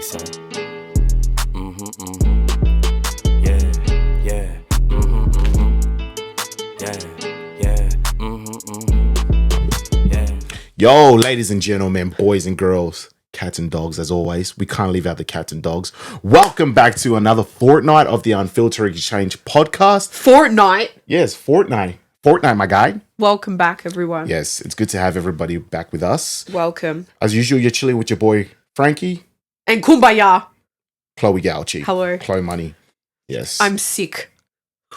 say. Yeah, yeah. Yeah. Yo, ladies and gentlemen, boys and girls, cats and dogs, as always. We can't leave out the cats and dogs. Welcome back to another fortnight of the Unfiltered Exchange podcast. Fortnight. Yes, fortnight. Fortnight, my guy. Welcome back, everyone. Yes, it's good to have everybody back with us. Welcome. As usual, you're chilling with your boy, Frankie. And kumbaya. Chloe Gauchi. Hello. Chloe Money. Yes. I'm sick.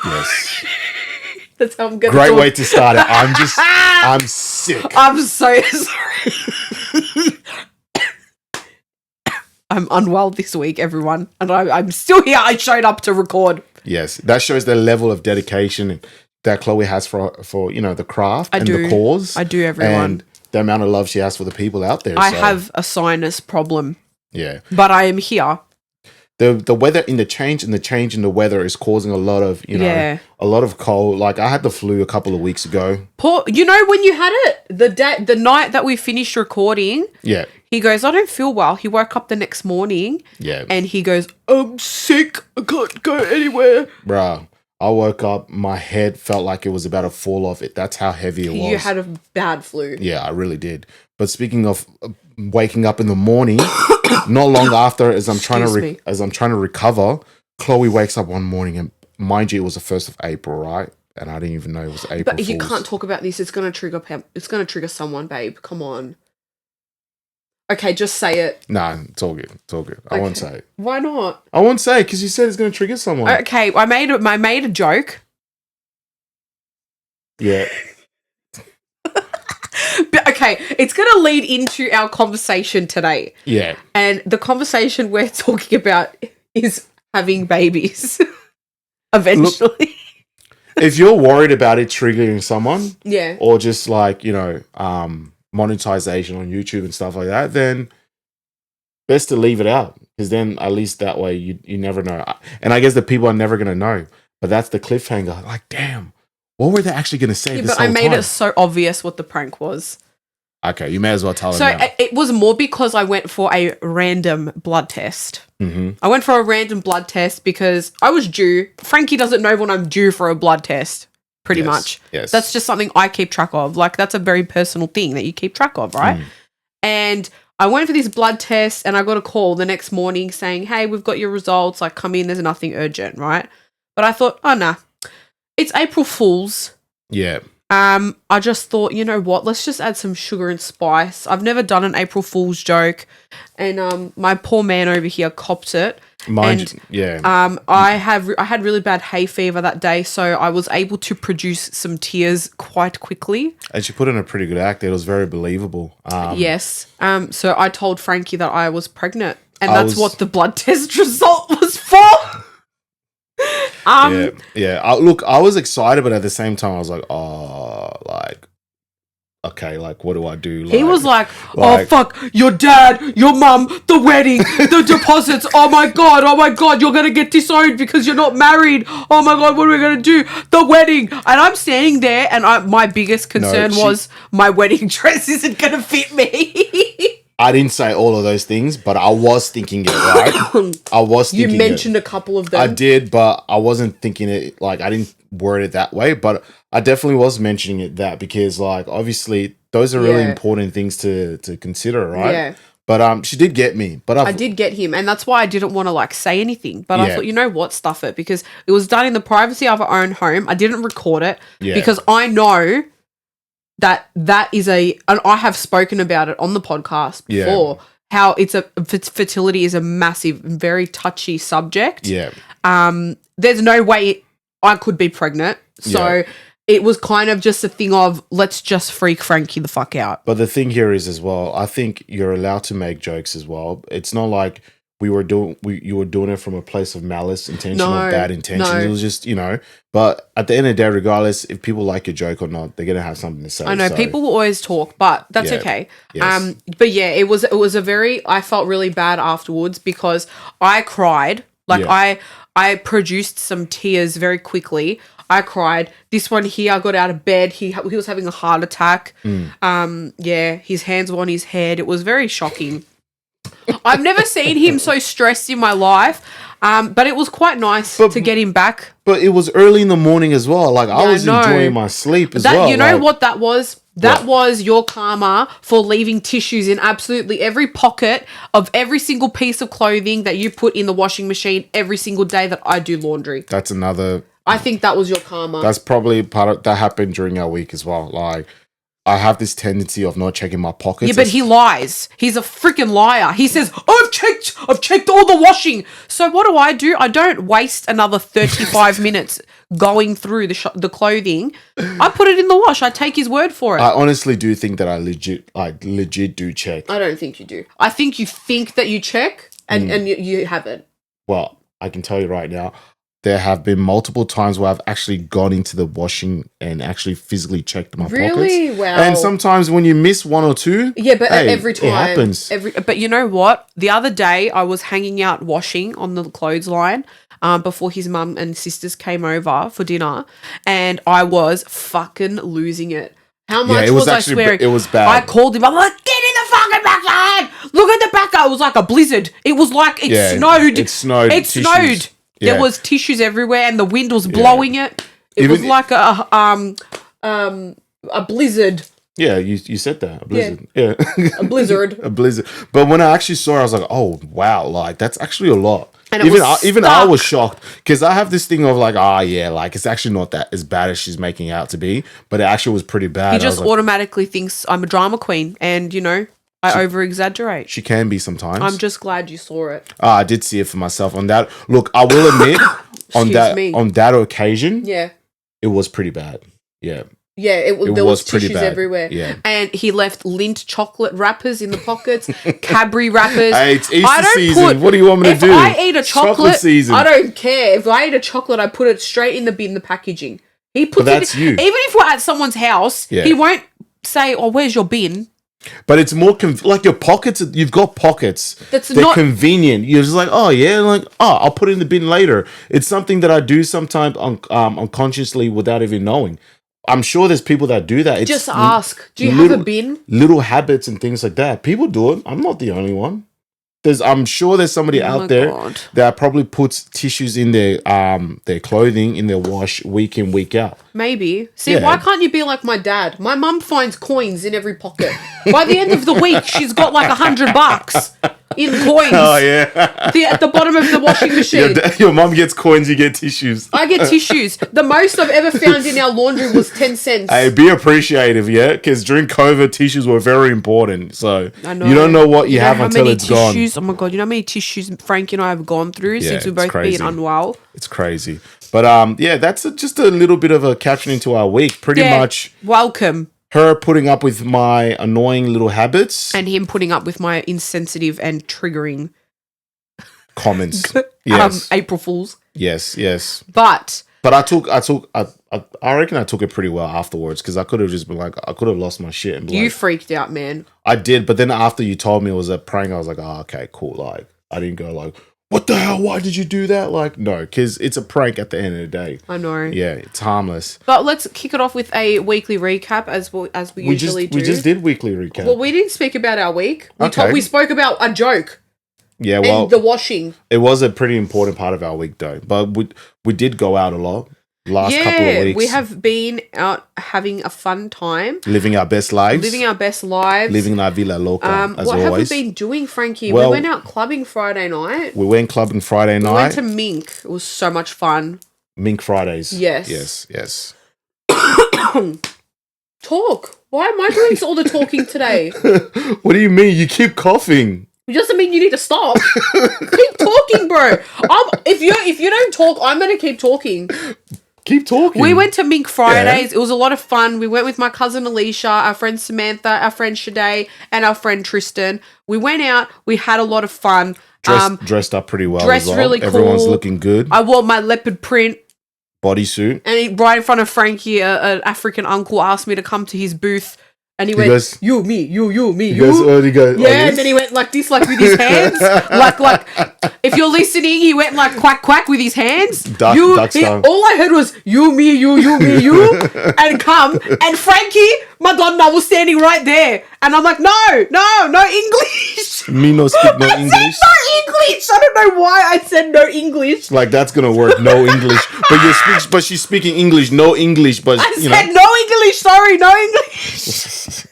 Yes. That's how I'm going to Great way to start it. I'm sick. I'm so sorry. I'm unwell this week, everyone. And I'm still here. I showed up to record. Yes, that shows the level of dedication that Chloe has for the craft the cause. I do, everyone. And the amount of love she has for the people out there. I have a sinus problem. Yeah. But I am here. The weather in the change in the weather is causing a lot of, a lot of cold. Like I had the flu a couple of weeks ago. When you had it, the night that we finished recording. Yeah. He goes, I don't feel well. He woke up the next morning. Yeah. And he goes, I'm sick. I can't go anywhere. Bruh, I woke up, my head felt like it was about to fall off. That's how heavy it was. You had a bad flu. Yeah, I really did. But speaking of waking up in the morning, not long after, as I'm trying to recover, Chloe wakes up one morning, and mind you, it was the 1st of April, right? And I didn't even know it was April. But you can't talk about this. It's gonna trigger someone, babe. Come on. Okay, just say it. Nah, it's all good. It's all good. I won't say it. Why not? I won't say it because you said it's gonna trigger someone. Okay, I made a joke. Yeah. But, okay, it's going to lead into our conversation today. Yeah. And the conversation we're talking about is having babies. Eventually. Look, if you're worried about it triggering someone, yeah, or just like, monetization on YouTube and stuff like that, then best to leave it out. Because then at least that way you never know. And I guess the people are never going to know. But that's the cliffhanger. Like, damn. What were they actually going to say this but whole I made time? it so obvious what the prank was. Okay, you may as well tell them now. So it was more because I went for a random blood test. Mm-hmm. I went for a random blood test because I was due. Frankie doesn't know when I'm due for a blood test, pretty much. Yes. That's just something I keep track of. Like, that's a very personal thing that you keep track of, right? And I went for this blood test and I got a call the next morning saying, hey, we've got your results. Like, come in. There's nothing urgent, right? But I thought, oh, nah. It's April Fool's. Yeah. I just thought, you know what? Let's just add some sugar and spice. I've never done an April Fool's joke, and my poor man over here copped it. I had really bad hay fever that day, so I was able to produce some tears quite quickly. And she put in a pretty good act. It was very believable. Yes. So I told Frankie that I was pregnant, and that's what the blood test result was for. Yeah. I was excited, but at the same time, I was like, okay, like, what do I do? He was like, oh, fuck, your dad, your mum, the wedding, the deposits. Oh my God, you're going to get disowned because you're not married. Oh my God, what are we going to do? The wedding. And I'm standing there, and my biggest concern was my wedding dress isn't going to fit me. I didn't say all of those things, but I was thinking it, right? I was thinking it. You mentioned a couple of them. I did, but I wasn't thinking it, like, I didn't word it that way, but I definitely was mentioning it that because, like, obviously, those are really important things to consider, right? Yeah. But she did get me. But I did get him, and that's why I didn't want to, like, say anything. But I thought, you know what, stuff it, because it was done in the privacy of our own home. I didn't record it because I know that is and I have spoken about it on the podcast before, how fertility is a massive and very touchy subject. Yeah. There's no way I could be pregnant. So it was kind of just a thing of, let's just freak Frankie the fuck out. But the thing here is as well, I think you're allowed to make jokes as well. It's not like you were doing it from a place of malice, intention, or bad intentions. No. It was just, but at the end of the day, regardless if people like your joke or not, they're going to have something to say. I know people will always talk, but that's okay. Yes. But yeah, it was I felt really bad afterwards because I cried. Like I produced some tears very quickly. I cried. This one here, I got out of bed. He was having a heart attack. His hands were on his head. It was very shocking. I've never seen him so stressed in my life. But it was quite nice to get him back. But it was early in the morning as well. Like, I was enjoying my sleep as well. You know what that was? That was your karma for leaving tissues in absolutely every pocket of every single piece of clothing that you put in the washing machine every single day that I do laundry. That's another... I think that was your karma. That's probably part of... That happened during our week as well. Like, I have this tendency of not checking my pockets. Yeah, but he lies. He's a freaking liar. He says, I've checked all the washing. So what do? I don't waste another 35 minutes going through the clothing. I put it in the wash. I take his word for it. I honestly do think that I legit do check. I don't think you do. I think you think that you check and you haven't. Well, I can tell you right now, there have been multiple times where I've actually gone into the washing and actually physically checked my pockets. Really? Wow. And sometimes when you miss one or two... Yeah, but every time. It happens. But you know what? The other day, I was hanging out washing on the clothesline before his mum and sisters came over for dinner, and I was fucking losing it. How much was I swearing? It was bad. I called him. I'm like, get in the fucking backside! Look at the back. It was like a blizzard. It was like snowed. It snowed. It snowed. Yeah. There was tissues everywhere, and the wind was blowing it. It was like a blizzard. Yeah, you said that. A blizzard. Yeah. A blizzard. A blizzard. But when I actually saw it, I was like, oh, wow. Like, that's actually a lot. And even I was shocked because I have this thing of like, like it's actually not that as bad as she's making out to be, but it actually was pretty bad. He just automatically thinks I'm a drama queen, and I over-exaggerate. She can be sometimes. I'm just glad you saw it. I did see it for myself on that. Look, I will admit, on that occasion, it was pretty bad. Yeah. Yeah, there was tissues bad. everywhere. Yeah. And he left Lindt chocolate wrappers in the pockets, Cadbury wrappers. Hey, it's Easter season. What do you want me to do? If I eat a chocolate season. I don't care. If I eat a chocolate, I put it straight in the bin, the packaging. He puts that's you. Even if we're at someone's house, he won't say, "Oh, where's your bin?" But it's more like your pockets. You've got pockets. They're convenient. You're just like, I'll put it in the bin later. It's something that I do sometimes unconsciously without even knowing. I'm sure there's people that do that. It's just ask. Do you have a bin? Little habits and things like that. People do it. I'm not the only one. I'm sure there's somebody out there that probably puts tissues in their clothing in their wash week in, week out. Maybe. See, why can't you be like my dad? My mum finds coins in every pocket. By the end of the week, she's got like $100 in coins. Oh yeah. At the bottom of the washing machine. Your mum gets coins, you get tissues. I get tissues. The most I've ever found in our laundry was 10 cents. Hey, be appreciative, yeah? Because during COVID, tissues were very important. So I know. You don't know what you have until it's tissues, gone. Oh my God, you know how many tissues Frankie and I have gone through since we've both been unwell? It's crazy. But that's just a little bit of a caption into our week. Pretty much. Welcome. Her putting up with my annoying little habits. And him putting up with my insensitive and triggering comments. Yes. April Fools. Yes. But I reckon I took it pretty well afterwards because I could have just been like, I could have lost my shit. And you freaked out, man. I did, but then after you told me it was a prank, I was like, oh, okay, cool. Like, I didn't go like, what the hell? Why did you do that? Like, no, because it's a prank at the end of the day. I know. Yeah, it's harmless. But let's kick it off with a weekly recap as we usually do. We just did weekly recap. Well, we didn't speak about our week. We spoke about a joke. Yeah, well, and the washing. It was a pretty important part of our week, though. But we did go out a lot last couple of weeks. We have been out having a fun time. Living our best lives. Living la vida loca, as what always. have we been doing, Frankie? Well, we went out clubbing Friday night. We went clubbing Friday night. We went to Mink. It was so much fun. Mink Fridays. Yes. Talk. Why am I doing all the talking today? What do you mean? You keep coughing. It doesn't mean you need to stop. Keep talking, bro. If you don't talk, I'm going to keep talking. Keep talking. We went to Mink Fridays. Yeah. It was a lot of fun. We went with my cousin Alicia, our friend Samantha, our friend Shade, and our friend Tristan. We went out. We had a lot of fun. Dressed up pretty well. Dressed really cool. Everyone's looking good. I wore my leopard print bodysuit. And right in front of Frankie, an African uncle asked me to come to his booth And he went, goes, you, me, you, me, He you. goes, oh, he goes, Yeah, oh, yes. and then he went like this, like with his hands. like if you're listening, he went like quack quack with his hands. Duck tongue. All I heard was you, me, you, me, you, and come. And Frankie, Madonna, was standing right there, and I'm like, no English. Me no speak no I English. said no English. I don't know why I said no English. Like that's gonna work. No English, but she's speaking English. No English, but I said no English. Sorry, no English.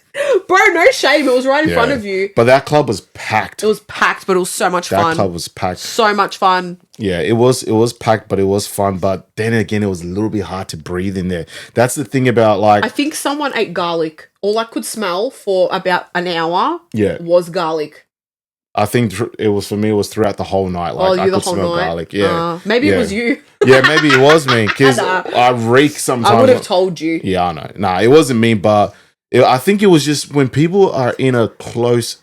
Bro, no shame. It was right in front of you. But that club was packed. It was packed, but it was so much fun. That club was packed. So much fun. Yeah, it was packed, but it was fun. But then again, it was a little bit hard to breathe in there. That's the thing about like. I think someone ate garlic. All I could smell for about an hour was garlic. I think it was for me. It was throughout the whole night. Like I could smell garlic. Yeah, maybe it was you. Yeah, maybe it was me because I reek sometimes. I would have told you. Yeah, I know. Nah, it wasn't me, but I think it was just when people are in a close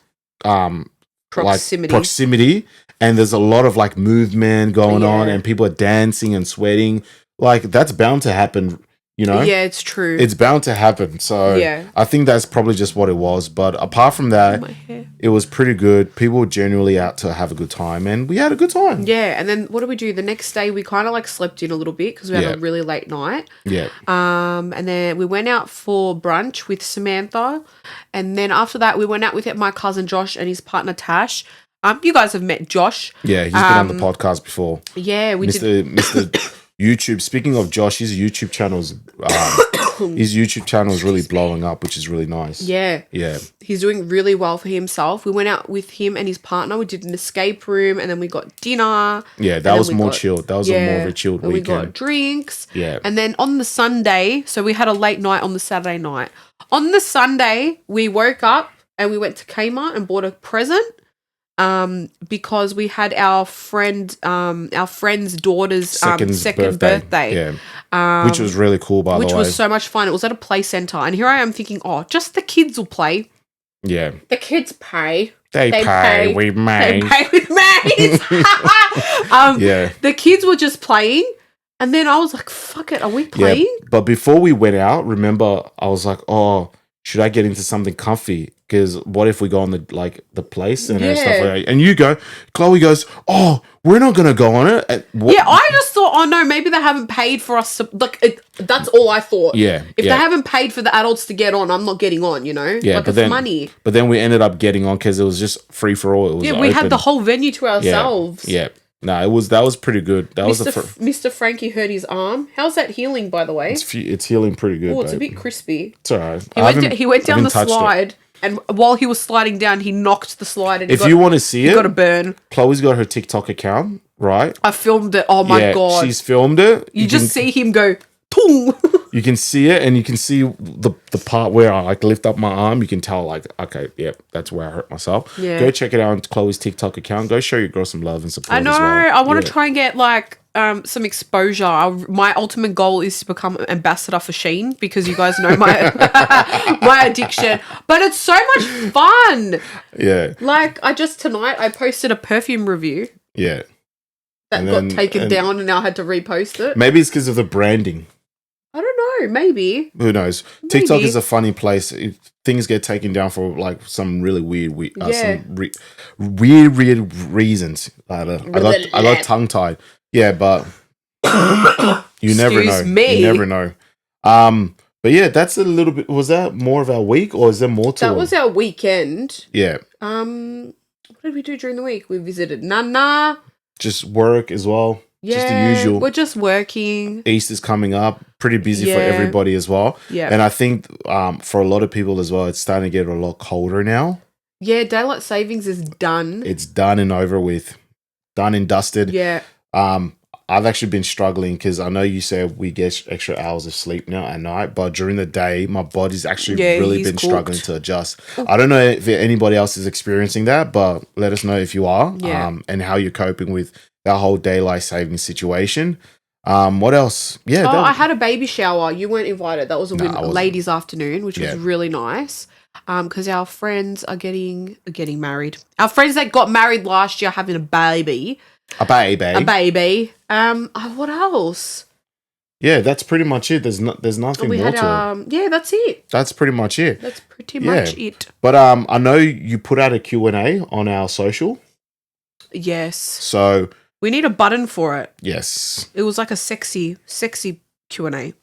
proximity and there's a lot of like movement going on and people are dancing and sweating. Like that's bound to happen. You know? Yeah, it's true. It's bound to happen. So I think that's probably just what it was. But apart from that, it was pretty good. People were genuinely out to have a good time and we had a good time. Yeah. And then what did we do? The next day we kind of like slept in a little bit because we had a really late night. Yeah. And then we went out for brunch with Samantha. And then after that we went out with my cousin Josh and his partner Tash. You guys have met Josh. Yeah, he's been on the podcast before. Yeah, we did. Mr. YouTube. Speaking of Josh, his YouTube channel's really blowing up, which is really nice. Yeah. Yeah. He's doing really well for himself. We went out with him and his partner. We did an escape room and then we got dinner. Yeah, that was more chilled. That was more of a chilled weekend. We got drinks. Yeah. And then on the Sunday, so we had a late night on the Saturday night. On the Sunday, we woke up and we went to Kmart and bought a present. Because we had our friend's daughter's second birthday. Yeah. Which was really cool, by the way. Which was so much fun. It was at a play centre. And here I am thinking, just the kids will play. Yeah. The kids pay. They pay with me. They pay with me. The kids were just playing. And then I was like, fuck it, are we playing? Yeah, but before we went out, remember, I was like, should I get into something comfy? Because what if we go on the place and stuff like that? And Chloe goes, we're not going to go on it. I just thought, no, maybe they haven't paid for us to, that's all I thought. Yeah. If they haven't paid for the adults to get on, I'm not getting on, you know? Yeah, it's money. But then we ended up getting on because it was just free for all. It was we had the whole venue to ourselves. Yeah. No, that was pretty good. That was Mr. Frankie hurt his arm. How's that healing, by the way? It's healing pretty good. Oh, it's a bit crispy. It's all right. He went down the slide, and while he was sliding down, he knocked the slide. And if you want to see it, you got a burn. Chloe's got her TikTok account, right? I filmed it. Oh my god, she's filmed it. You just see him go. Toong. You can see it, and you can see the part where I lift up my arm. You can tell okay, that's where I hurt myself. Yeah. Go check it out on Chloe's TikTok account. Go show your girl some love and support. I know. As well. I want to try and get some exposure. My ultimate goal is to become an ambassador for Shein because you guys know my my addiction. But it's so much fun. Yeah. Tonight I posted a perfume review. Yeah. That got taken down, and now I had to repost it. Maybe it's because of the branding. I don't know. Maybe. Who knows? Maybe. TikTok is a funny place. Things get taken down for some really weird reasons. I got tongue tied. Yeah, but you never know. You never know. But yeah, that's a little bit. Was that more of our week, or is there more to it? That was our weekend. Yeah. What did we do during the week? We visited Nana. Just work as well. Yeah, just the usual. We're just working. Easter's coming up. Pretty busy for everybody as well. Yeah. And I think for a lot of people as well, it's starting to get a lot colder now. Yeah, daylight savings is done. It's done and over with. Done and dusted. Yeah. I've actually been struggling because I know you said we get extra hours of sleep now at night, but during the day, my body's actually really been struggling to adjust. I don't know if anybody else is experiencing that, but let us know if you are and how you're coping with that whole daylight saving situation. What else? Yeah. I had a baby shower. You weren't invited. That was a ladies' afternoon, which was really nice. Because our friends are getting married. Our friends that got married last year are having a baby. A baby. What else? Yeah, that's pretty much it. There's nothing more to it. Yeah, that's it. That's pretty much it. That's pretty much it. But I know you put out a Q&A on our social. Yes. So we need a button for it. Yes. It was like a sexy Q&A.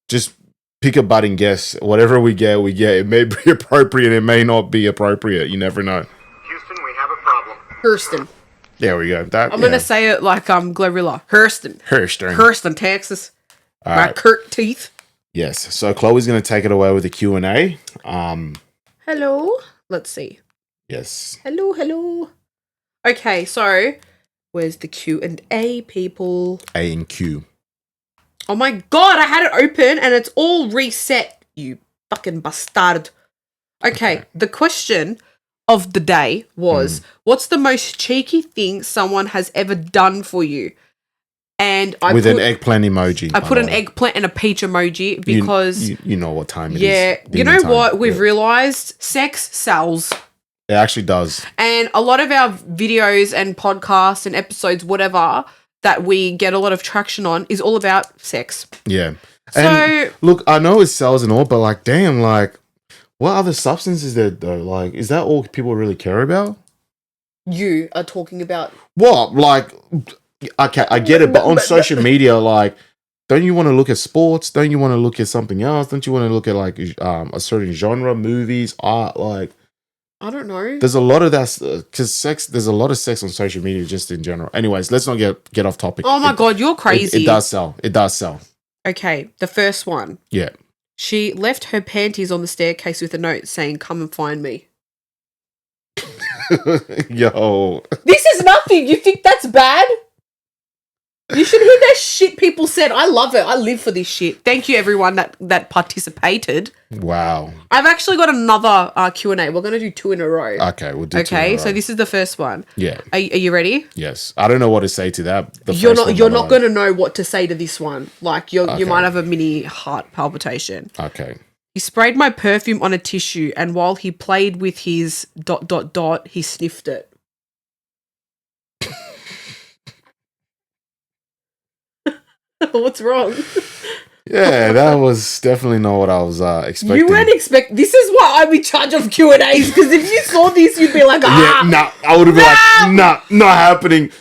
Just pick a button, guess. Whatever we get, we get. It may be appropriate, it may not be appropriate. You never know. Houston, we have a problem. Hurston. There we go. I'm gonna say it like Glorilla. Hurston, Texas. All my right. curt teeth. Yes. So Chloe's gonna take it away with the Q&A. Hello. Let's see. Yes. Hello. Okay, so where's the Q&A, people? A and Q. Oh my god, I had it open and it's all reset. You fucking bastard. Okay. The question of the day was, what's the most cheeky thing someone has ever done for you? And I put an eggplant emoji. I put an eggplant and a peach emoji because you know what time it is. Yeah, you know what we've realized? Sex sells. It actually does. And a lot of our videos and podcasts and episodes, whatever, that we get a lot of traction on is all about sex. Yeah. So and look, I know it sells and all, but like, damn, like, what other substance is there though? Like, is that all people really care about? You are talking about what? Like, okay, I get it, but on social media, like, don't you want to look at sports? Don't you want to look at something else? Don't you want to look at like a certain genre, movies, art? Like, I don't know. There's a lot of that because sex. There's a lot of sex on social media just in general. Anyways, let's not get off topic. Oh my god, you're crazy. It does sell. It does sell. Okay, the first one. Yeah. She left her panties on the staircase with a note saying, "Come and find me." Yo. This is nothing. You think that's bad? You should hear that shit people said. I love it. I live for this shit. Thank you, everyone that participated. Wow. I've actually got another Q&A. We're going to do 2 in a row. Okay, we'll do 2 in a row. So this is the first one. Yeah. Are you ready? Yes. I don't know what to say to that. You're not going to know what to say to this one. Like, you might have a mini heart palpitation. Okay. He sprayed my perfume on a tissue, and while he played with his ... he sniffed it. What's wrong? Yeah, that was definitely not what I was expecting. You weren't This is why I'm in charge of Q&As, because if you saw this, you'd be like, Yeah, no, I would have been like, nah, not happening,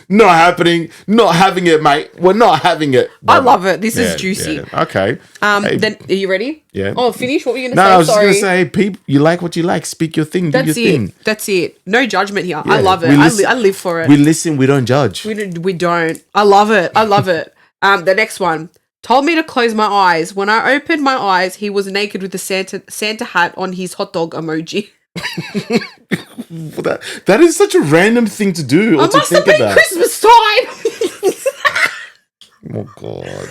not having it, mate. We're not having it. But, I love it. This is juicy. Yeah. Okay. Then, are you ready? Yeah. Oh, finish. What were you going to say? No, I was just going to say, people, you like what you like. Speak your thing. Do your thing. That's it. No judgment here. Yeah, I love it. I live for it. We listen. We don't judge. We don't. I love it. The next one. Told me to close my eyes. When I opened my eyes, he was naked with a Santa hat on his hot dog emoji. that is such a random thing to do. It must have been Christmas time. Oh god.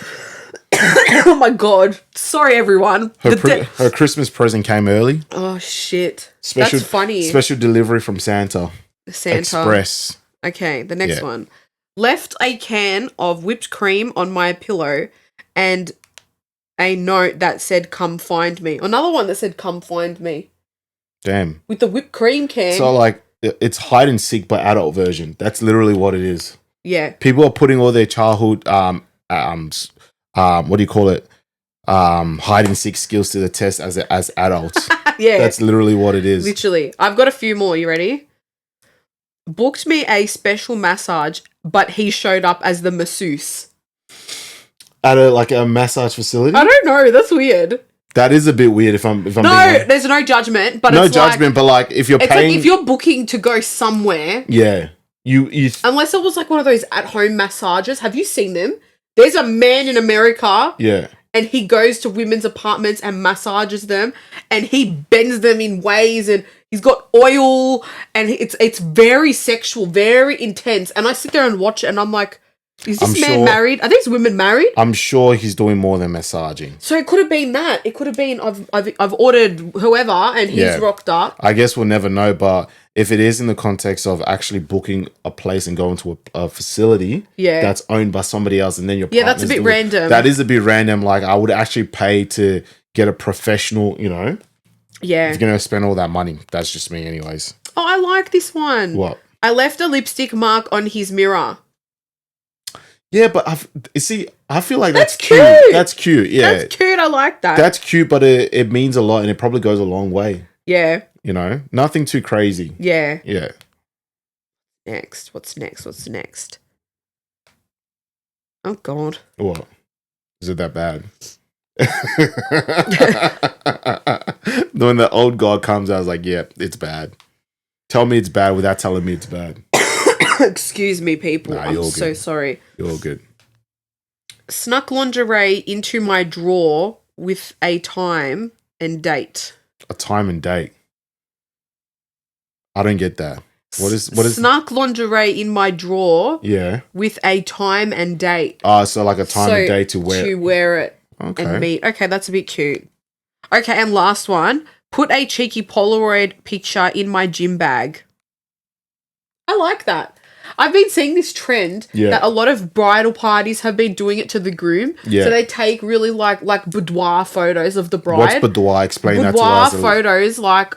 Oh my god. Sorry, everyone. Her Christmas present came early. Oh shit. That's funny. Special delivery from Santa. Express. Okay, the next one. Left a can of whipped cream on my pillow and a note that said, "Come find me." Another one that said, "Come find me." Damn. With the whipped cream can. So, like, it's hide and seek, but adult version. That's literally what it is. Yeah. People are putting all their childhood, what do you call it? Hide and seek skills to the test as adults. Yeah. That's literally what it is. Literally. I've got a few more. You ready? Booked me a special massage, but he showed up as the masseuse. At a massage facility? I don't know. That's weird. That is a bit weird if I'm being honest. There's no judgment, but but like if you're paying, like if you're booking to go somewhere, yeah, you unless it was like one of those at-home massages. Have you seen them? There's a man in America, yeah, and he goes to women's apartments and massages them, and he bends them in ways, and he's got oil, and it's very sexual, very intense. And I sit there and watch it, and I'm like, is this man married? Are these women married? I'm sure he's doing more than massaging. So it could have been that. It could have been I've ordered whoever and he's rocked up. I guess we'll never know, but if it is in the context of actually booking a place and going to a facility that's owned by somebody else and then your that's a bit random. That is a bit random. Like, I would actually pay to get a professional, you know? Yeah. If you're going to spend all that money. That's just me anyways. Oh, I like this one. What? I left a lipstick mark on his mirror. Yeah, but you see, I feel like that's cute. That's cute. Yeah, That's cute. I like that. that's cute, but it means a lot, and it probably goes a long way. Yeah. You know, nothing too crazy. Yeah. Yeah. Next. What's next? Oh God. What? Is it that bad? When the old god comes, I was like, yeah, it's bad. Tell me it's bad without telling me it's bad. Excuse me, people. Nah, I'm so sorry. You're all good. Snuck lingerie into my drawer with a time and date. A time and date. I don't get that. What is snuck lingerie in my drawer? Yeah. With a time and date. So like a time and date to wear it. Okay. And meet. Okay, that's a bit cute. Okay, and last one. Put a cheeky Polaroid picture in my gym bag. I like that. I've been seeing this trend that a lot of bridal parties have been doing it to the groom. Yeah. So they take really like boudoir photos of the bride. What's boudoir? Explain that to us. Boudoir photos like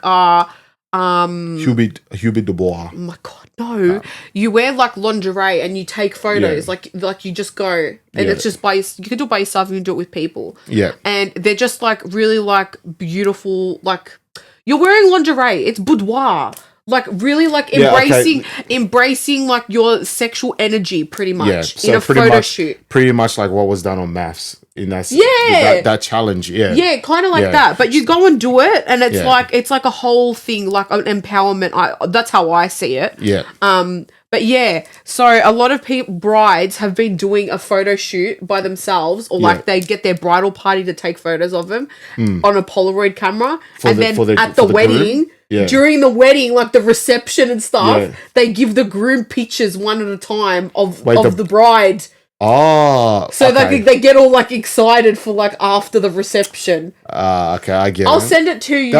Hubie Dubois. Oh my God, no. You wear like lingerie and you take photos. Like you just go and it's just you can do it by yourself, you can do it with people. Yeah. And they're just like really like beautiful, like you're wearing lingerie. It's boudoir. Like really like embracing like your sexual energy pretty much in a photo shoot. Pretty much like what was done on Maths in that challenge. Yeah. Yeah, kind of like that. But you go and do it and it's like a whole thing, like an empowerment. That's how I see it. Yeah. But yeah, so a lot of brides have been doing a photo shoot by themselves, or like they get their bridal party to take photos of them on a Polaroid camera, at the wedding. Yeah. During the wedding, like the reception and stuff, they give the groom pictures one at a time of the bride. Oh, so they get all like excited for like after the reception. Okay, I get it. I'll send it to you.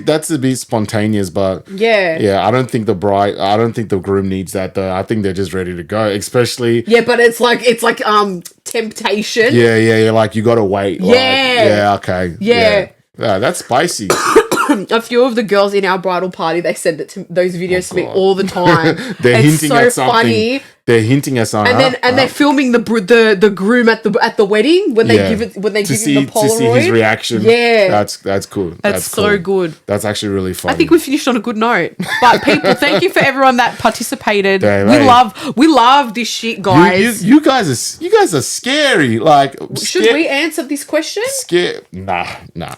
That's a bit spontaneous, but yeah. I don't think the groom needs that though. I think they're just ready to go, especially. Yeah, but it's like temptation. Yeah. Like you gotta wait. Okay. Yeah, that's spicy. A few of the girls in our bridal party, they send those videos to me all the time. They're hinting at something. Funny. They're hinting at something. And they're filming the groom at the wedding when they give him the Polaroid to see his reaction. Yeah, that's cool. That's so good. That's actually really fun. I think we finished on a good note. But people, thank you for everyone that participated. Damn, we love this shit, guys. You guys are scary. Like, should we answer this question? Nah,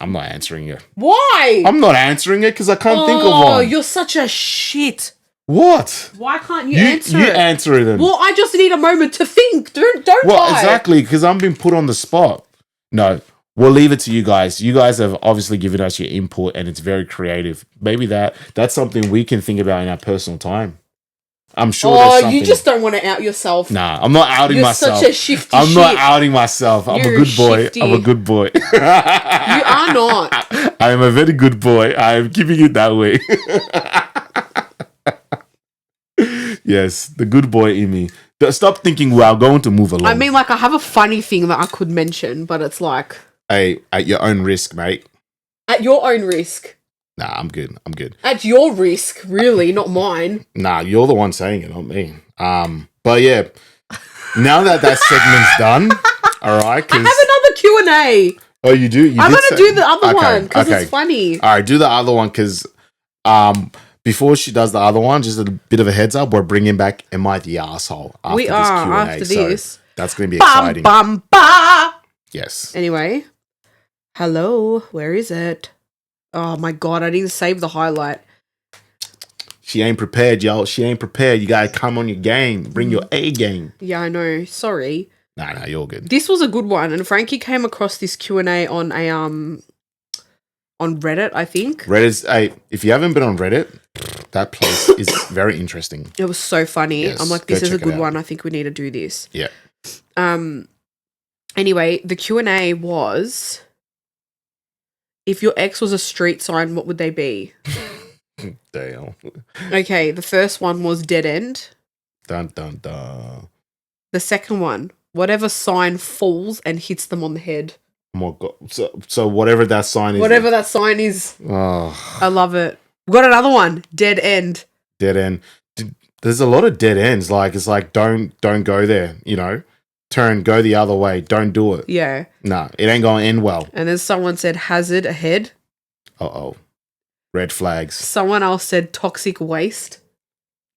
I'm not answering it. Why? I'm not answering it because I can't think of one. Oh, you're such a shit. What? Why can't you answer it? You answer it then. Well, I just need a moment to think. Don't lie. Exactly, because I'm being put on the spot. No, we'll leave it to you guys. You guys have obviously given us your input and it's very creative. Maybe that's something we can think about in our personal time. I'm sure there's something. You just don't want to out yourself. Nah, I'm not outing myself. You're such a shifty I'm not outing myself. I'm a good boy. I'm a good boy. You are not. I am a very good boy. I am keeping it that way. Yes, the good boy in me. Stop thinking we are going to move along. I mean, like, I have a funny thing that I could mention, but it's like... Hey, at your own risk, mate. At your own risk? Nah, I'm good. At your risk, really, not mine. Nah, you're the one saying it, not me. But yeah, now that segment's done, all right? I have another Q&A. Oh, you do? I'm going to do the other one, because it's funny. All right, do the other one, because... before she does the other one, just a bit of a heads up, we're bringing back Am I the Arsehole after this Q&A. After this. So that's going to be exciting. Yes. Anyway. Hello, where is it? Oh my God, I need to save the highlight. She ain't prepared, y'all. She ain't prepared. You got to come on your game. Bring your A game. Yeah, I know. Sorry. Nah, you're good. This was a good one. And Frankie came across this Q&A on on Reddit, I think. Reddit's, if you haven't been on Reddit, that place is very interesting. It was so funny. Yes, I'm like, this is a good one. I think we need to do this. Yeah. Anyway, the Q&A was, if your ex was a street sign, what would they be? Damn. Okay, the first one was dead end. Dun, dun, dun. The second one, whatever sign falls and hits them on the head. Oh my God. So whatever that sign is. Whatever that sign is. Oh. I love it. We've got another one. Dead end. Dead end. There's a lot of dead ends. Like, it's like, don't go there, you know? turn, go the other way. Don't do it. Yeah. Nah, it ain't going to end well. And then someone said hazard ahead. Uh-oh. Red flags. Someone else said toxic waste.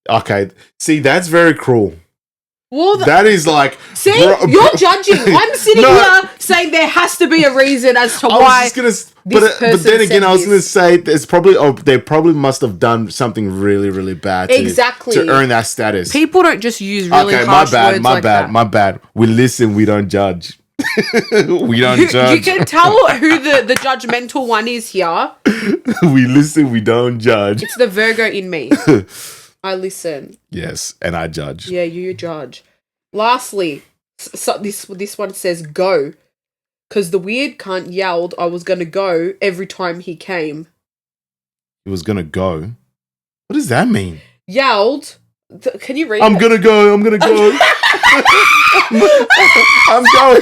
Okay. See, that's very cruel. Well, that is like... See, you're judging. I'm sitting here saying there has to be a reason as to why but then again, I was going to say it's probably... they probably must have done something really, really bad to earn that status. People don't just use really harsh words like that. My bad. We listen, we don't judge. We don't judge. You can tell who the judgmental one is here. We listen, we don't judge. It's the Virgo in me. I listen. Yes, and I judge. Yeah, you judge. Lastly, this one says go. Because the weird cunt yelled I was going to go every time he came. He was going to go? What does that mean? Yelled. Can you read I'm going to go. I'm going to go. I'm going.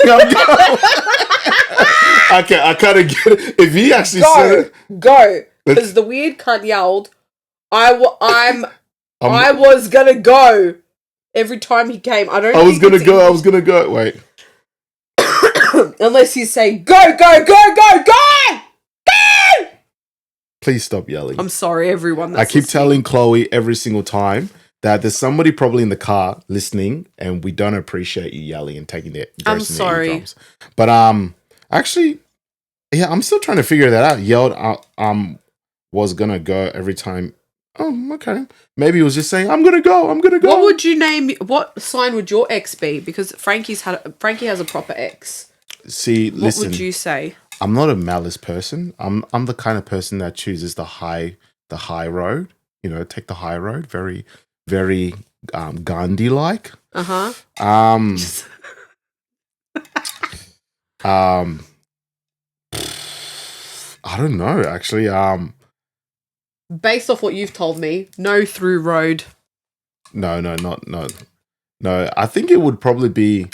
Okay, I kind of get it. If he actually said it. Go. Because the weird cunt yelled, I was going to go every time he came. I was going to go. Wait. Unless you say, go, go, go, go, go! Go! Please stop yelling. I'm sorry, everyone. I keep telling Chloe every single time that there's somebody probably in the car listening and we don't appreciate you yelling and taking their I'm sorry. Eardrums. But actually, yeah, I'm still trying to figure that out. Yelled was gonna go every time. Oh, okay. Maybe he was just saying, I'm gonna go. What would you name? What sign would your ex be? Because Frankie has a proper ex. See, listen. What would you say? I'm not a malice person. I'm the kind of person that chooses the high road. You know, take the high road. Very, very Gandhi-like. Uh-huh. I don't know, actually. Based off what you've told me, no through road. No. I think it would probably be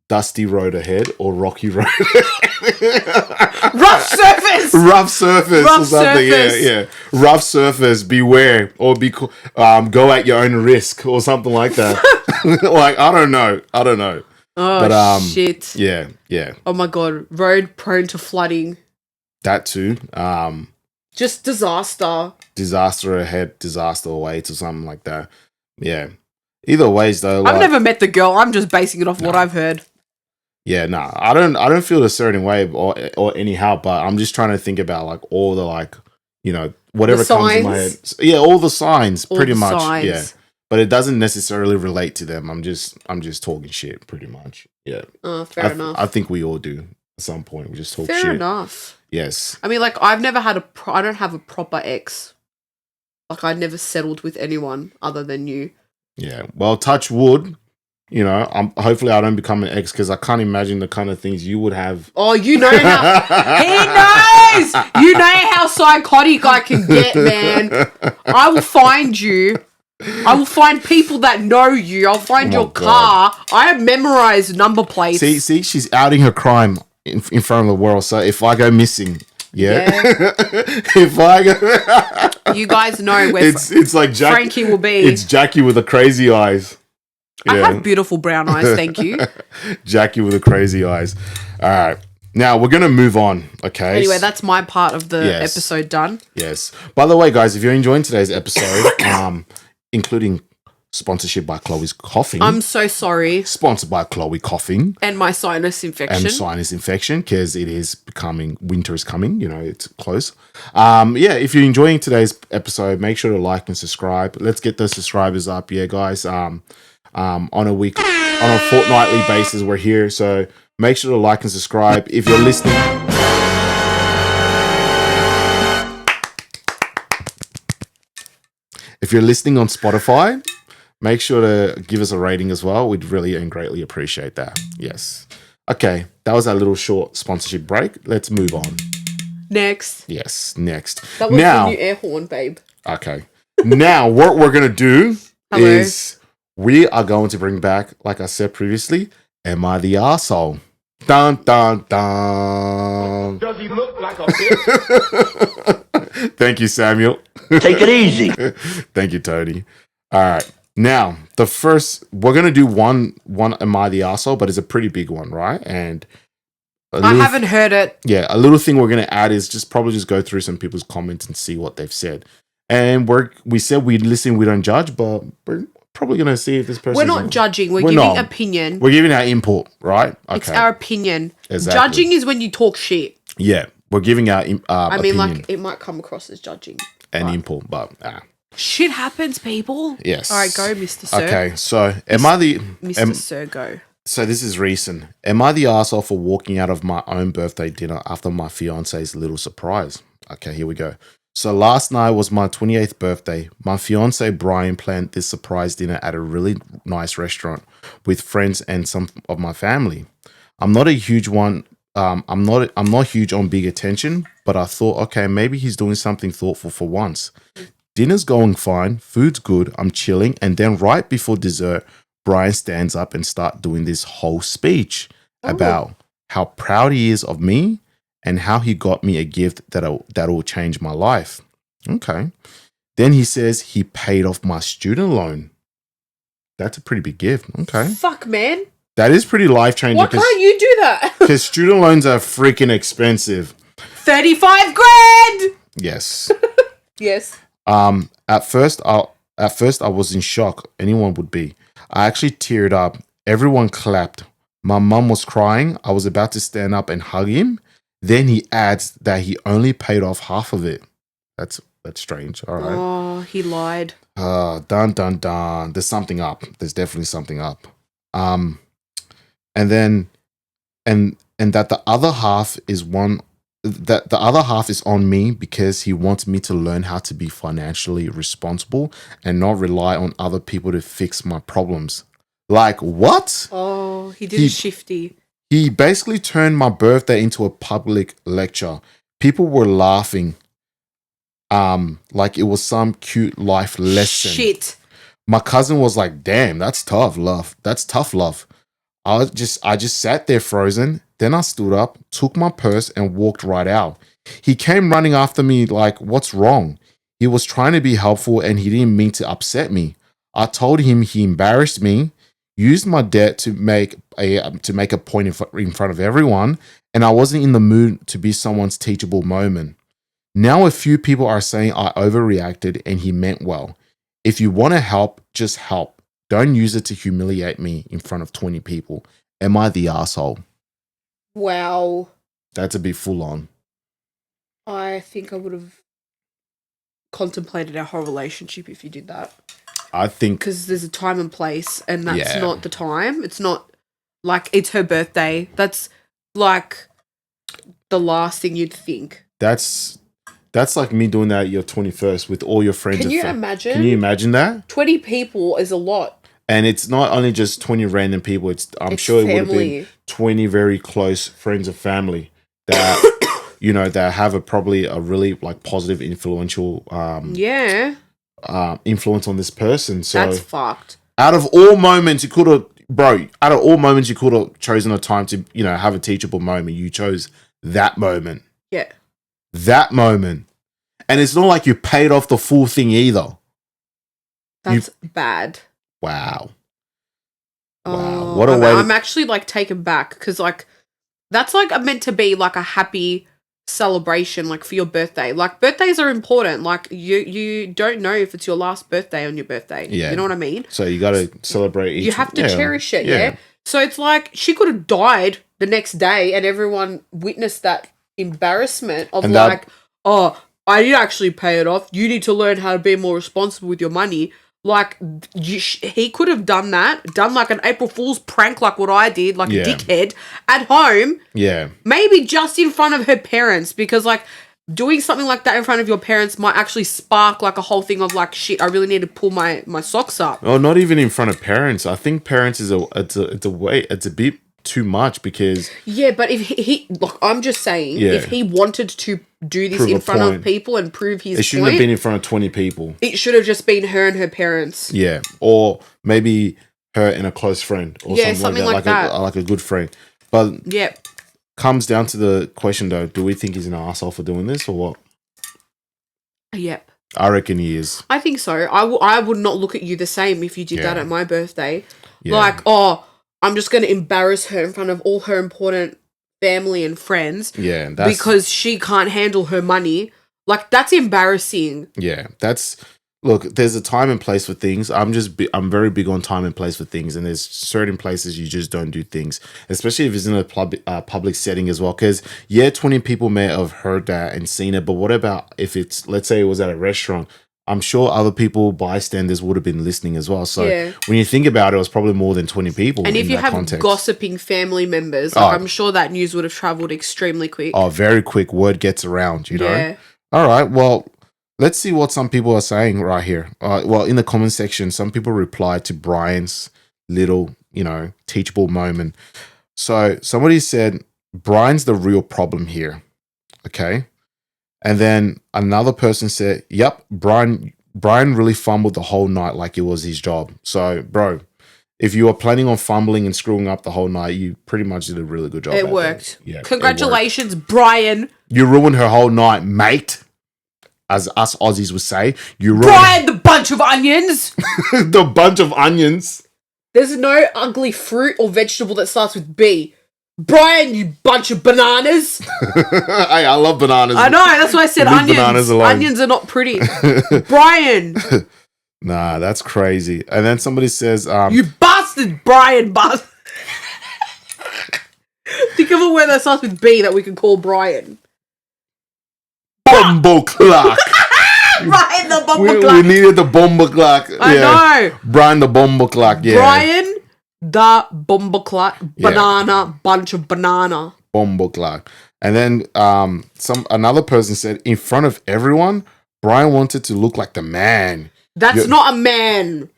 dusty road ahead or rocky road. Rough surface. Rough surface or something. Yeah. Rough surface. Beware, or go at your own risk or something like that. Like I don't know. Oh, but, shit. Yeah. Oh my god, road prone to flooding. That too. Just disaster. Disaster ahead, disaster awaits, or something like that. Yeah. Either ways, though. I've never met the girl. I'm just basing it off what I've heard. Yeah, no, I don't feel a certain way or anyhow, but I'm just trying to think about like all the like, you know, whatever comes in my head. Yeah, all the signs, pretty much. Signs. Yeah, but it doesn't necessarily relate to them. I'm just talking shit, pretty much. Yeah. Fair enough. I think we all do at some point. We just talk shit. Fair enough. Yes. I mean, like I've never had I don't have a proper ex. Like I never settled with anyone other than you. Yeah. Well, touch wood. You know, hopefully I don't become an ex because I can't imagine the kind of things you would have. Oh, you know how he knows. You know how psychotic I can get, man. I will find you. I will find people that know you. I'll find your car. I have memorized number plates. See, she's outing her crime in front of the world. So if I go missing, yeah. If I go, you guys know where it's like Frankie will be. It's Jackie with the crazy eyes. I have beautiful brown eyes, thank you. Jackie with the crazy eyes. All right. Now, we're going to move on, okay? Anyway, that's my part of the episode done. Yes. By the way, guys, if you're enjoying today's episode, including sponsorship by Chloe's Coughing. I'm so sorry. Sponsored by Chloe Coughing. And my sinus infection. Because it is becoming, winter is coming, you know, it's close. Yeah, if you're enjoying today's episode, make sure to like and subscribe. Let's get those subscribers up, yeah, guys. On a fortnightly basis, we're here, so make sure to like and subscribe. If you're listening, on Spotify, make sure to give us a rating as well. We'd really and greatly appreciate that. Yes. Okay, that was our little short sponsorship break. Let's move on. Next. Yes, next. That was the new air horn, babe. Okay. Now, what we're gonna do is. We are going to bring back, like I said previously, Am I the Arsehole? Dun, dun, dun. Does he look like a bitch? Thank you, Samuel. Take it easy. Thank you, Tony. All right. Now, we're gonna do one. Am I the arsehole? But it's a pretty big one, right? And I haven't heard it. Yeah, a little thing we're gonna add is just go through some people's comments and see what they've said. And we said we listen, we don't judge, but we're probably gonna see if this person. We're not judging. We're giving opinion. We're giving our input, right? Okay. It's our opinion. Exactly. Judging is when you talk shit. Yeah, we're giving our. I mean, like it might come across as judging and input, but shit happens, people. Yes. All right, go, Mr. Sir. Okay, so am I the Mr. Sir? Go. So this is recent. Am I the arsehole for walking out of my own birthday dinner after my fiance's little surprise? Okay, here we go. So last night was my 28th birthday. My fiance Brian planned this surprise dinner at a really nice restaurant with friends and some of my family. I'm not a huge one. I'm not huge on big attention, but I thought, okay, maybe he's doing something thoughtful for once. Dinner's going fine, food's good, I'm chilling, and then right before dessert, Brian stands up and starts doing this whole speech about how proud he is of me and how he got me a gift that'll change my life. Okay. Then he says he paid off my student loan. That's a pretty big gift. Okay. Fuck, man. That is pretty life-changing. Why can't you do that? Because student loans are freaking expensive. 35 grand! Yes. Yes. At first I was in shock. Anyone would be. I actually teared up. Everyone clapped. My mum was crying. I was about to stand up and hug him. Then he adds that he only paid off half of it. That's strange. All right. Oh, he lied. Dun dun dun. There's something up. There's definitely something up. And then that the other half is on me because he wants me to learn how to be financially responsible and not rely on other people to fix my problems. Like what? Oh, he did a shifty. He basically turned my birthday into a public lecture. People were laughing. Like it was some cute life lesson. Shit. My cousin was like, damn, that's tough love. That's tough love. I just sat there frozen. Then I stood up, took my purse, and walked right out. He came running after me like, what's wrong? He was trying to be helpful and he didn't mean to upset me. I told him he embarrassed me, used my debt to make a point in front of everyone, and I wasn't in the mood to be someone's teachable moment. Now a few people are saying I overreacted and he meant well. If you want to help, just help. Don't use it to humiliate me in front of 20 people. Am I the arsehole? Wow. That's a bit full on. I think I would have contemplated our whole relationship if you did that. I think... Because there's a time and place, and that's not the time. It's not like it's her birthday. That's like the last thing you'd think. That's like me doing that at your 21st with all your friends. Can you imagine? Can you imagine that? 20 people is a lot. And it's not only just 20 random people. I'm sure it would have been 20 very close friends of family that, that have probably a really like positive, influential influence on this person. So that's fucked. Out of all moments you could have chosen a time to, have a teachable moment. You chose that moment. Yeah. That moment. And it's not like you paid off the full thing either. That's bad. Wow. Oh, what a way I'm actually like taken back because like that's like meant to be like a happy celebration like for your birthday. Like birthdays are important. Like you don't know if it's your last birthday on your birthday. Yeah. You know what I mean? So you got to celebrate each. You have to cherish it, yeah? So it's like she could have died the next day and everyone witnessed that embarrassment of and like, oh, I did actually pay it off. You need to learn how to be more responsible with your money. Like, he could have done like an April Fool's prank like what I did, like a dickhead, at home. Yeah. Maybe just in front of her parents, because, like, doing something like that in front of your parents might actually spark, like, a whole thing of, like, shit, I really need to pull my socks up. Oh, not even in front of parents. I think parents it's a bit too much because... Yeah, but if he look, I'm just saying, if he wanted to do this in front of people and prove his point... It shouldn't have been in front of 20 people. It should have just been her and her parents. Yeah, or maybe her and a close friend or something like that. Like a good friend. But comes down to the question though, do we think he's an arsehole for doing this or what? Yep. I reckon he is. I think so. I would not look at you the same if you did that at my birthday. Yeah. Like, oh, I'm just going to embarrass her in front of all her important family and friends. Yeah. Because she can't handle her money. Like, that's embarrassing. Yeah. Look, there's a time and place for things. I'm very big on time and place for things. And there's certain places you just don't do things, especially if it's in a public setting as well. Because, 20 people may have heard that and seen it. But what about if it's, let's say it was at a restaurant? I'm sure other people, bystanders, would have been listening as well. So when you think about it, it was probably more than 20 people. And if you have gossiping family members, I'm sure that news would have traveled extremely quick. Oh, very quick. Word gets around, you know? Yeah. All right. Well, let's see what some people are saying right here. Well, in the comment section, some people replied to Brian's little, teachable moment. So somebody said, Brian's the real problem here. Okay. And then another person said, yep, Brian really fumbled the whole night like it was his job. So, bro, if you were planning on fumbling and screwing up the whole night, you pretty much did a really good job. It worked. Yeah, congratulations, Brian. You ruined her whole night, mate. As us Aussies would say. Brian, the bunch of onions. The bunch of onions. There's no ugly fruit or vegetable that starts with B. Brian, you bunch of bananas. Hey, I love bananas. I know, that's why I said onions. Onions are not pretty. Brian. Nah, that's crazy. And then somebody says, you bastard, Brian bastard. Think of a word that starts with B that we can call Brian. Bumbleclack. Brian the Bumbleclack. We needed the Bumbleclack. I know. Brian the Bumbleclack, yeah. Brian the Bumbleclack. Banana, bunch of banana. Bumbleclack. And then another person said, in front of everyone, Brian wanted to look like the man. That's not a man.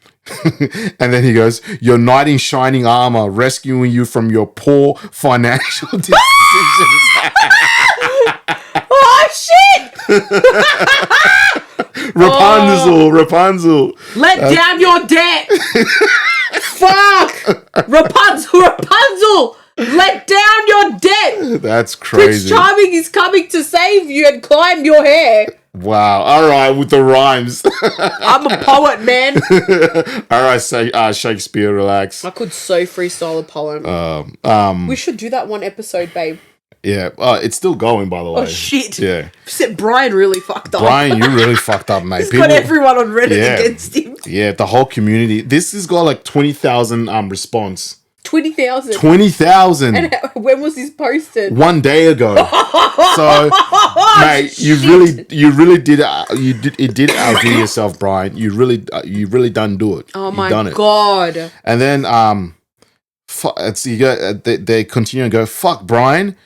And then he goes, your knight in shining armor, rescuing you from your poor financial decisions. Oh, shit! Rapunzel. Let down your debt. Fuck! Rapunzel! Let down your debt. That's crazy. Prince Charming is coming to save you and climb your hair. Wow. All right, with the rhymes. I'm a poet, man. All right, Shakespeare, relax. I could so freestyle a poem. We should do that one episode, babe. Yeah, it's still going, by the way. Oh, shit. Yeah. Except Brian really fucked up. Brian, you really fucked up, mate. He's got everyone on Reddit against him. Yeah, the whole community. This has got like 20,000 response. 20,000. 20,000. And when was this posted? 1 day ago. So, mate, you really did outdo yourself, Brian. You really done do it. Oh my god. And then they continue and go, fuck Brian.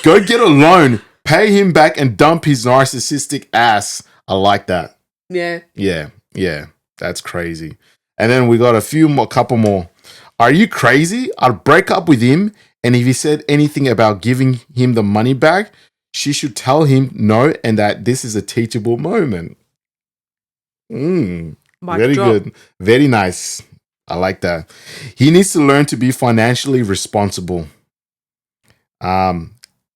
Go get a loan, pay him back, and dump his narcissistic ass. I like that. Yeah. Yeah. That's crazy. And then we got a couple more. Are you crazy? I'd break up with him, and if he said anything about giving him the money back, she should tell him no, and that this is a teachable moment. Very good. Very nice. I like that. He needs to learn to be financially responsible.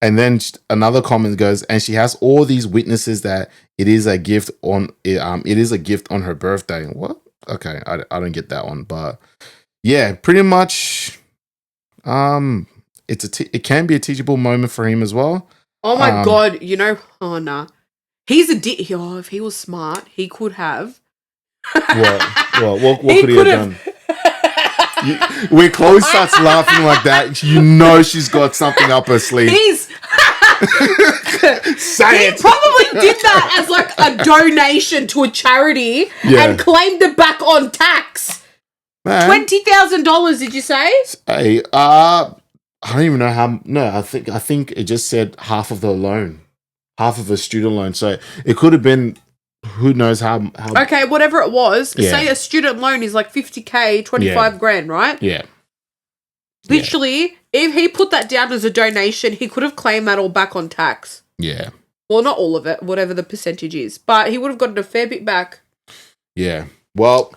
And then another comment goes, and she has all these witnesses that it is a gift on her birthday. What? Okay, I don't get that one, but yeah, pretty much. It can be a teachable moment for him as well. Oh my god, oh nah, he's a if he was smart, he could have. What could he have done? When Chloe starts laughing like that, she's got something up her sleeve. He probably did that as like a donation to a charity and claimed it back on tax. $20,000, did you say? Hey, I don't even know how. No, I think it just said half of the loan, half of a student loan. So it could have been. Who knows how okay, whatever it was, say a student loan is like 50K, 25 grand, right? Yeah. Literally, if he put that down as a donation, he could have claimed that all back on tax. Yeah. Well, not all of it, whatever the percentage is. But he would have gotten a fair bit back. Yeah. Well,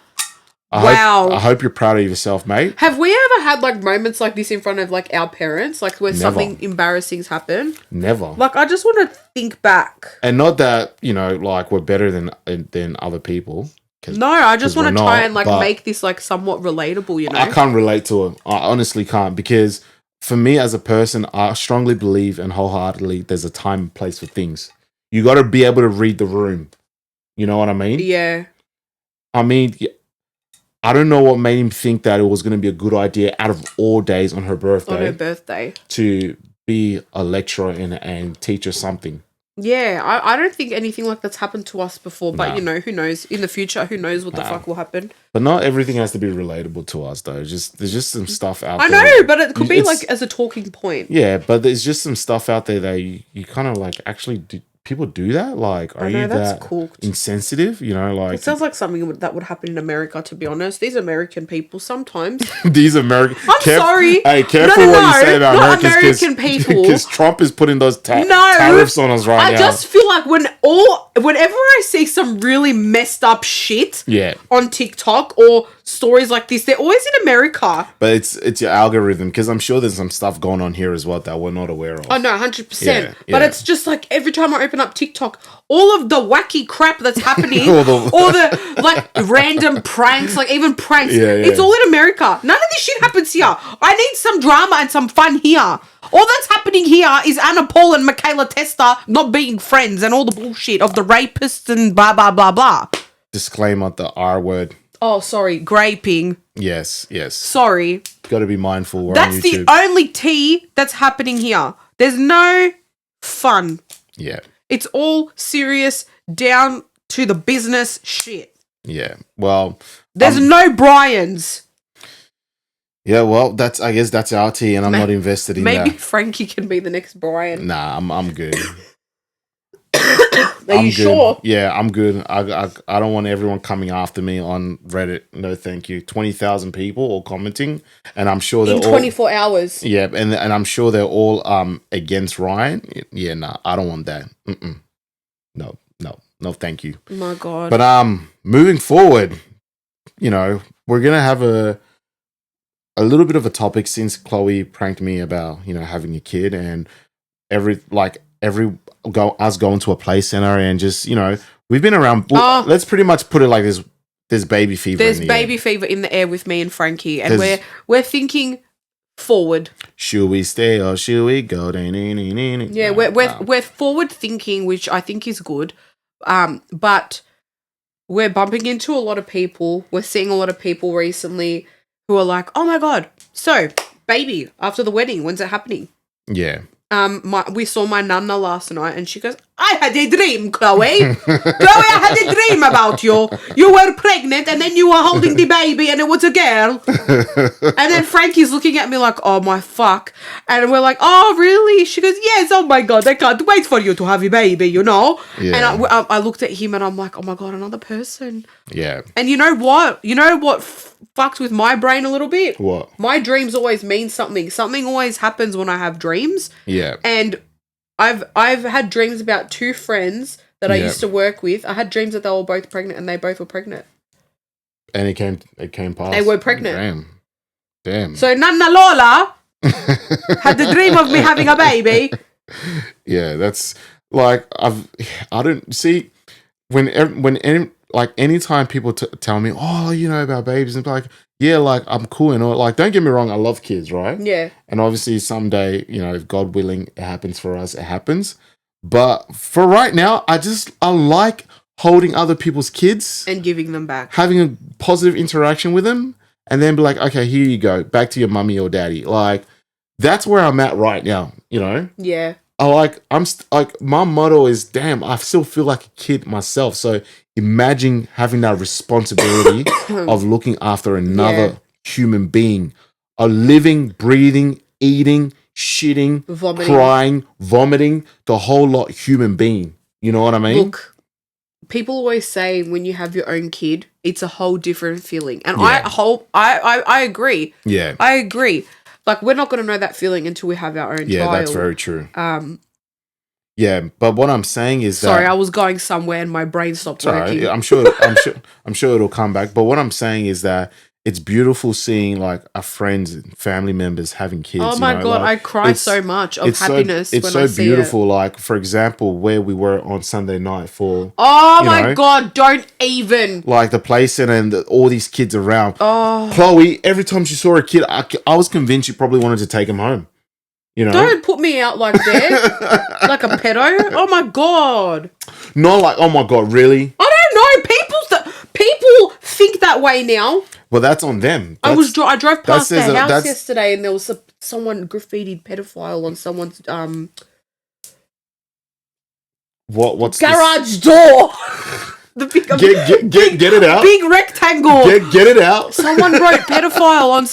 I hope you're proud of yourself, mate. Have we ever had like moments like this in front of like our parents, like where something embarrassing's happened? Never. Like I just want to think back. And not that, like we're better than other people. No, I just want to try and like make this like somewhat relatable, you know? I can't relate to it. I honestly can't, because for me as a person, I strongly believe and wholeheartedly there's a time and place for things. You got to be able to read the room. You know what I mean? Yeah. I mean, I don't know what made him think that it was going to be a good idea out of all days on her birthday. To be a lecturer and teach her something. Yeah, I don't think anything like that's happened to us before, but you know, who knows? In the future, who knows what the fuck will happen? But not everything has to be relatable to us, though. There's just some stuff out there. I know, but it could be like as a talking point. Yeah, but there's just some stuff out there that you kind of like actually do. People do that? Like, are you that insensitive? You know, like... It sounds like something that would happen in America, to be honest. These American people, sometimes... These American... sorry. Hey, careful what you say about American people. Because Trump is putting those tariffs on us right now. I just feel like whenever I see some really messed up shit on TikTok or stories like this, they're always in America. But it's your algorithm, because I'm sure there's some stuff going on here as well that we're not aware of. Oh, no, 100%. But it's just like every time I open up TikTok, all of the wacky crap that's happening, all the like random pranks, like even pranks, it's all in America. None of this shit happens here. I need some drama and some fun here. All that's happening here is Anna Paul and Michaela Testa not being friends and all the bullshit of the rapists and blah, blah, blah, blah. Disclaimer, the R word. Oh, sorry, graping. Yes. Sorry. Got to be mindful. That's the only tea that's happening here. There's no fun. Yeah. It's all serious, down to the business shit. Yeah. Well, there's no Bryans. Yeah, well, I guess that's our tea, and I'm not invested in that. Maybe Frankie can be the next Brian. Nah, I'm good. Are you sure? Yeah, I'm good. I don't want everyone coming after me on Reddit. No, thank you. 20,000 people all commenting, and I'm sure they're in 24 hours. Yeah, and I'm sure they're all against Ryan. Yeah, nah, I don't want that. No, thank you. Oh my God. But moving forward, you know, we're gonna have a little bit of a topic, since Chloe pranked me about, you know, having a kid, and us going to a play center, and just, you know, we've been around. Let's pretty much put it like this: there's baby fever. There's baby fever in the air with me and Frankie, and we're thinking forward. Should we stay or should we go? Yeah, we're forward thinking, which I think is good. But we're bumping into a lot of people. We're seeing a lot of people recently who are like, "Oh my God, so baby after the wedding, when's it happening?" Yeah. We saw my nana last night, and she goes, "I had a dream, Chloe. I had a dream about you. You were pregnant, and then you were holding the baby, and it was a girl." And then Frankie's looking at me like, "Oh my fuck!" And we're like, "Oh really?" She goes, "Yes. Oh my God, I can't wait for you to have a baby. You know." Yeah. And I looked at him, and I'm like, "Oh my God, another person." Yeah. And you know what? Fucked with my brain a little bit. What? My dreams always mean something. Something always happens when I have dreams. Yeah. And I've had dreams about two friends that I used to work with. I had dreams that they were both pregnant, and they both were pregnant. And it came past. They were pregnant. Damn. So Nana Lola had the dream of me having a baby. Yeah, that's like I don't see anytime people tell me, "Oh, you know about babies," and like, yeah, like I'm cool and all. Like, don't get me wrong, I love kids, right? Yeah. And obviously, someday, you know, if God willing, it happens for us, it happens. But for right now, I like holding other people's kids and giving them back, having a positive interaction with them, and then be like, "Okay, here you go, back to your mummy or daddy." Like, that's where I'm at right now. You know? Yeah. My motto is, damn, I still feel like a kid myself. So imagine having that responsibility of looking after another human being, a living, breathing, eating, shitting, crying, vomiting, the whole lot human being. You know what I mean? Look, people always say when you have your own kid, it's a whole different feeling. And I agree. Yeah. I agree. Like, we're not going to know that feeling until we have our own child. Yeah, that's very true. Yeah, but what I'm saying is that Sorry, I was going somewhere and my brain stopped working. sorry, I'm sure it'll come back. But what I'm saying is that it's beautiful seeing like our friends and family members having kids. Oh my God, like, I cry so much of happiness it's when so I see beautiful. it. Like for example, where we were on Sunday night for Oh my God, don't even. like the place and all these kids around. Oh, Chloe, every time she saw a kid, I was convinced she probably wanted to take him home. You know, don't put me out like that, like a pedo. Oh my God. not like oh my God, really? I don't know. People think that way now. Well, that's on them. I drove past their house that's- yesterday, and there was someone graffitied pedophile on someone's What's garage door. The big, get it out. Big rectangle. Get it out. Someone wrote pedophile on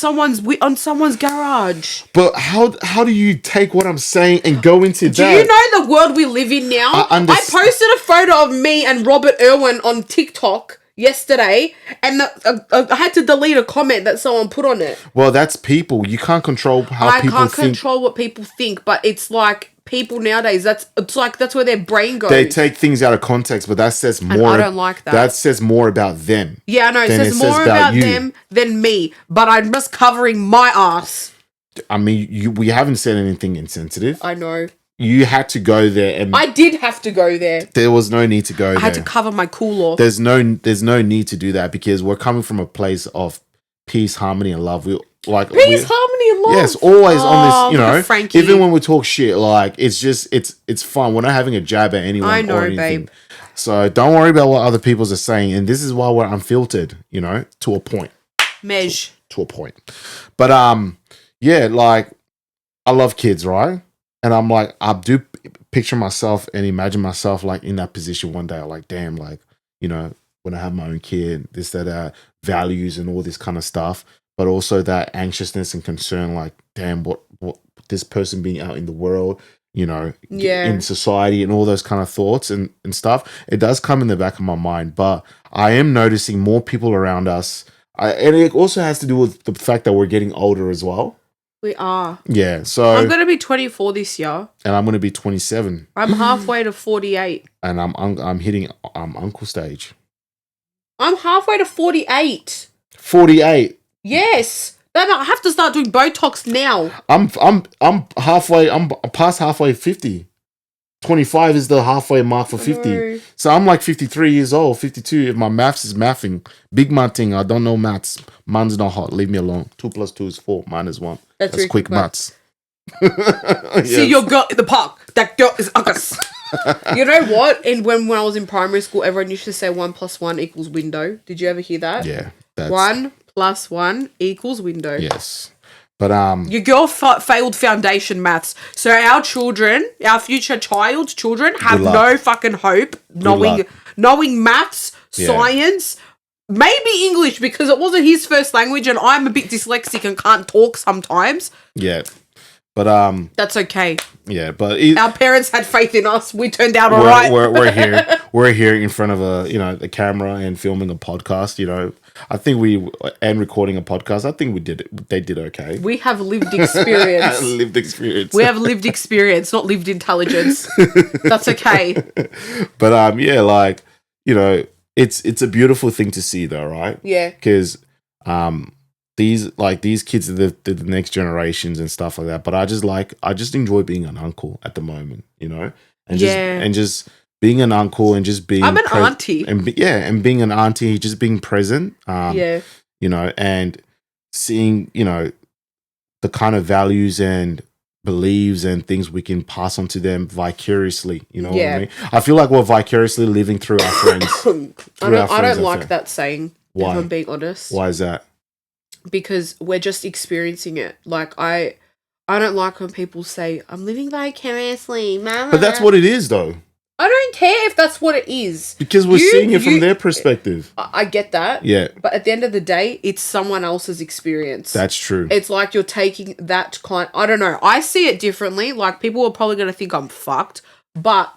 someone's garage. But how do you take what I'm saying and go into that? Do you know the world we live in now? I posted a photo of me and Robert Irwin on TikTok yesterday, and I had to delete a comment that someone put on it. Well, that's people. You can't control how people think. I can't control what people think, but it's like people nowadays. That's where their brain goes. They take things out of context, but that says more. And I don't like that. That says more about them. Yeah, I know. It says more about them than me. But I'm just covering my ass. I mean, we haven't said anything insensitive. I know. You had to go there, and I did have to go there. There was no need to go there. I had to cover my cool off. There's no need to do that because we're coming from a place of peace, harmony, and love. Peace, harmony, and love. Yes, always on this. Frankie. Even when we talk shit, like it's just it's fun. We're not having a jab at anyone. I know, or anything. babe. So don't worry about what other people are saying, and this is why we're unfiltered. To a point. To a point. But yeah, like I love kids, right? And I'm like, I do picture myself and imagine myself like in that position one day. Like, damn, like, when I have my own kid, that, values and all this kind of stuff, but also that anxiousness and concern, like, damn, what this person being out in the world, in society and all those kind of thoughts and stuff. It does come in the back of my mind, but I am noticing more people around us. And it also has to do with the fact that we're getting older as well. We are. Yeah, so I'm going to be 24 this year. And I'm going to be 27. I'm halfway to 48. And I'm hitting uncle stage. I'm halfway to 48. 48? Yes. Then I have to start doing Botox now. I'm halfway. I'm past halfway 50. 25 is the halfway mark for 50. So I'm like 53 years old, 52. If my maths is mathing. Big mathing. I don't know maths. Mine's not hot. Leave me alone. 2 + 2 is 4. Mine is 1. That's quick maths. Yes. See your girl in the park. That girl is Uncas. You know what? And when I was in primary school, everyone used to say 1 + 1 = window. Did you ever hear that? Yeah. 1 + 1 = window. Yes. But your girl failed foundation maths, so our future child's children have no fucking hope knowing maths, science, maybe English because it wasn't his first language, and I'm a bit dyslexic and can't talk sometimes. Yeah, but that's okay. Yeah, but our parents had faith in us. We turned out all right. We're here. We're here in front of the camera and filming a podcast. I think and recording a podcast. I think we did it. They did okay. We have lived experience. We have lived experience, not lived intelligence. That's okay. But yeah, like it's a beautiful thing to see, though, right? Yeah. Because these kids are the next generations and stuff like that. But I just enjoy being an uncle at the moment, and just being an uncle and just being... I'm an auntie. And being an auntie, just being present. And seeing, the kind of values and beliefs and things we can pass on to them vicariously. You know what I mean? I feel like we're vicariously living through our friends. I don't like that saying. Why? If I'm being honest. Why is that? Because we're just experiencing it. Like, I don't like when people say, I'm living vicariously, mama. But that's what it is, though. I don't care if that's what it is. Because we're seeing it from their perspective. I get that. Yeah. But at the end of the day, it's someone else's experience. That's true. It's like you're taking that kind... I don't know. I see it differently. Like, people are probably going to think I'm fucked. But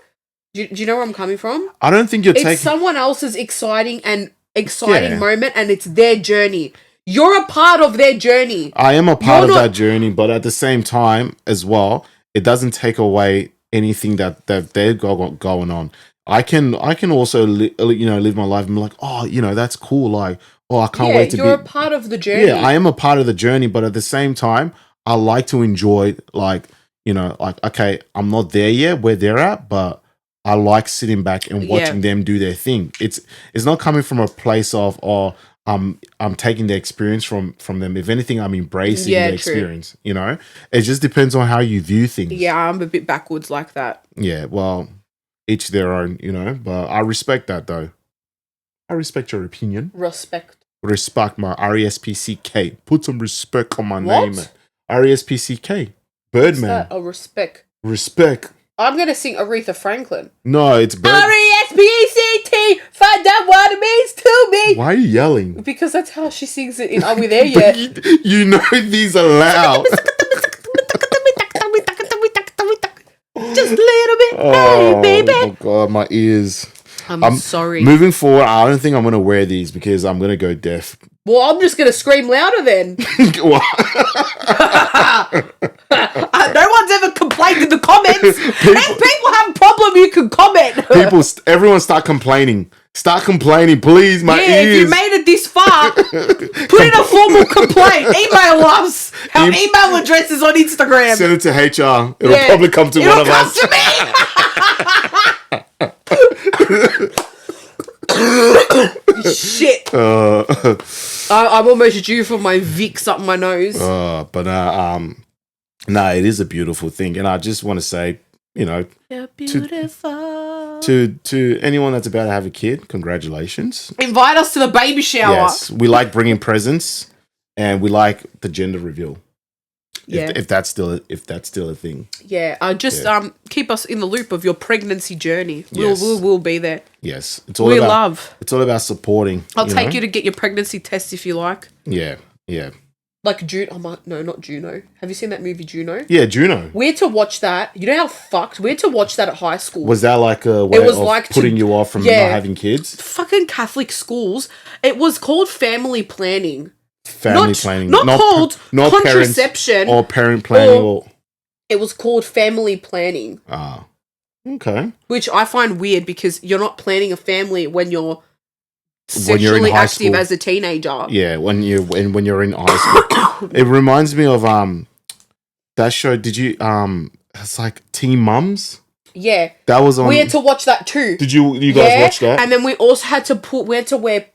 do you know where I'm coming from? I don't think you're taking... It's someone else's exciting moment, and it's their journey. You're a part of their journey. I am a part of that journey, but at the same time as well, it doesn't take away anything that they've got going on. I can also live my life and be like, oh, that's cool. Like, oh, I can't wait to you're a part of the journey. Yeah, I am a part of the journey, but at the same time, I like to enjoy, like, okay, I'm not there yet where they're at, but I like sitting back and watching them do their thing. It's not coming from a place of, I'm taking the experience from them. If anything, I'm embracing the experience. It just depends on how you view things. Yeah, I'm a bit backwards like that. Yeah, well, each their own, but I respect that though. I respect your opinion. Respect my RESPCK. Put some respect on my name. RESPCK. Birdman. Oh, respect. Respect. I'm going to sing Aretha Franklin. No, it's Bird. RESPECT. Find out what it means to me. Why are you yelling? Because that's how she sings it in Are We There Yet? You know these are loud. Just a little bit. Hey, baby. Oh, God, my ears. I'm sorry. Moving forward, I don't think I'm going to wear these because I'm going to go deaf. Well, I'm just going to scream louder then. No one's ever complained in the comments. If people have a problem, you can comment. Everyone start complaining. Start complaining, please. My ears. If you made it this far, put in a formal complaint. Email us. Our email address is on Instagram. Send it to HR. It'll probably come to one of us. It'll come to me. Shit. I'm almost due for my Vicks up my nose. It is a beautiful thing, and I just want to say, You're beautiful. To anyone that's about to have a kid, congratulations. Invite us to the baby shower. Yes, we like bringing presents, and we like the gender reveal. Yeah, if that's still a thing. Yeah, keep us in the loop of your pregnancy journey. We'll be there. Yes, it's all about supporting. I'll take you to get your pregnancy test if you like. Yeah. Like Juno. No, not Juno. Have you seen that movie Juno? Yeah, Juno. We had to watch that. You know how fucked? We had to watch that at high school. Was that like a way of putting you off from not having kids? Fucking Catholic schools. It was called family planning. Planning. Not called contraception. Or parent planning. It was called family planning. Ah. Okay. Which I find weird because you're not planning a family when you're sexually active as a teenager. Yeah, when you're in high school. It reminds me of that show. Did you it's like Teen Mums? Yeah. That was on. We had to watch that too. Did you guys watch that? And then we also had to wear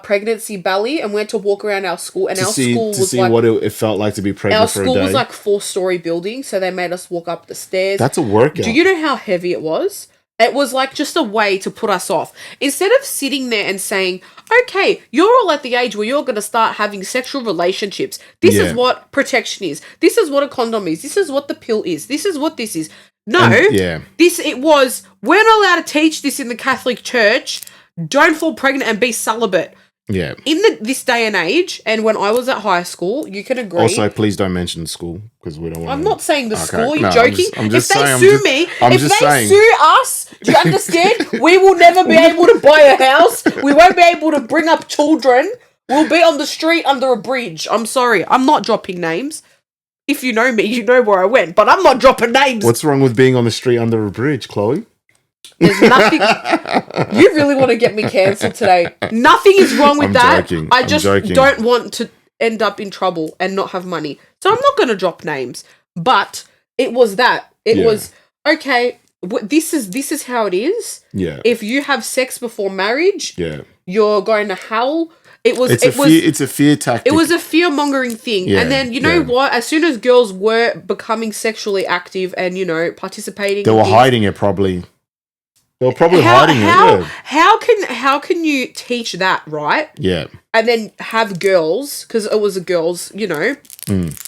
pregnancy belly, and we had to walk around our school, and school was like what it felt like to be pregnant for a day. Our school was like 4-story building, so they made us walk up the stairs. That's a workout. Do you know how heavy it was? It was like just a way to put us off. Instead of sitting there and saying, okay, you're all at the age where you're going to start having sexual relationships. This is what protection is. This is what a condom is. This is what the pill is. This is what this is. No, we're not allowed to teach this in the Catholic Church. Don't fall pregnant and be celibate. Yeah. In this day and age, and when I was at high school, you can agree. Also, please don't mention school because we don't want. I'm not saying the school. You're no, joking. I'm just if they saying, sue me, if they sue us, do you understand? We will never be able to buy a house. We won't be able to bring up children. We'll be on the street under a bridge. I'm sorry. I'm not dropping names. If you know me, you know where I went. But I'm not dropping names. What's wrong with being on the street under a bridge, Chloe? There's nothing. You really want to get me cancelled today. Nothing is wrong with that. Joking. I just don't want to end up in trouble and not have money. So I'm not going to drop names. But it was that. It was, okay, this is how it is. Yeah. If you have sex before marriage, you're going to hell. It's a fear tactic. It was a fear-mongering thing. Yeah, and then, you know what? As soon as girls were becoming sexually active and, participating. They were hiding it probably. They were probably hiding it. How can you teach that, right? Yeah. And then have girls, because it was a girls,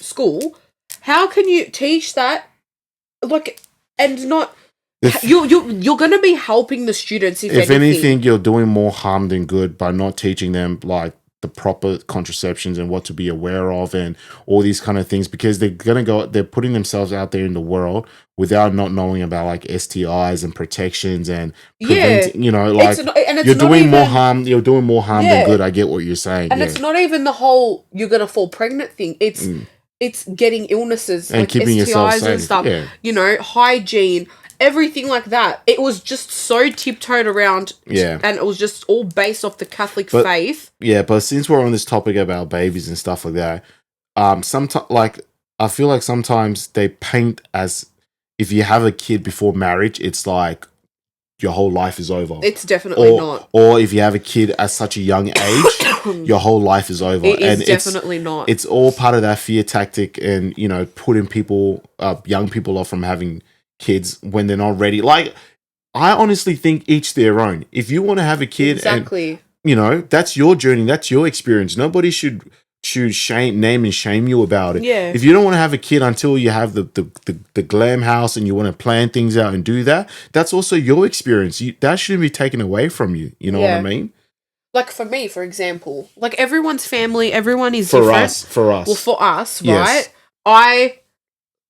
school. How can you teach that, and not? You're going to be helping the students. If anything, you're doing more harm than good by not teaching them the proper contraceptions and what to be aware of and all these kind of things, because they're putting themselves out there in the world without not knowing about STIs and protections and preventing, you're doing more harm than good. I get what you're saying. And it's not even the whole you're going to fall pregnant thing. It's getting illnesses and keeping STIs yourself safe and stuff. Yeah. Hygiene. everything like that. It was just so tiptoed around. Yeah. And it was just all based off the Catholic faith. Yeah, but since we're on this topic about babies and stuff like that, sometimes, like, I feel like sometimes they paint as if you have a kid before marriage, it's like your whole life is over. It's definitely not. Or if you have a kid at such a young age, your whole life is over. It is definitely not. It's all part of that fear tactic and, you know, putting people, young people off from having kids when they're not ready. Like, I honestly think each their own. If you want to have a kid, exactly. And, you know, that's your journey, that's your experience. Nobody should name and shame you about it. Yeah. If you don't want to have a kid until you have the glam house and you want to plan things out and do that, that's also your experience. That shouldn't be taken away from you. You know what I mean? Like for me, for example, like everyone's family, everyone is different. For us. Well, for us, Yes. right? I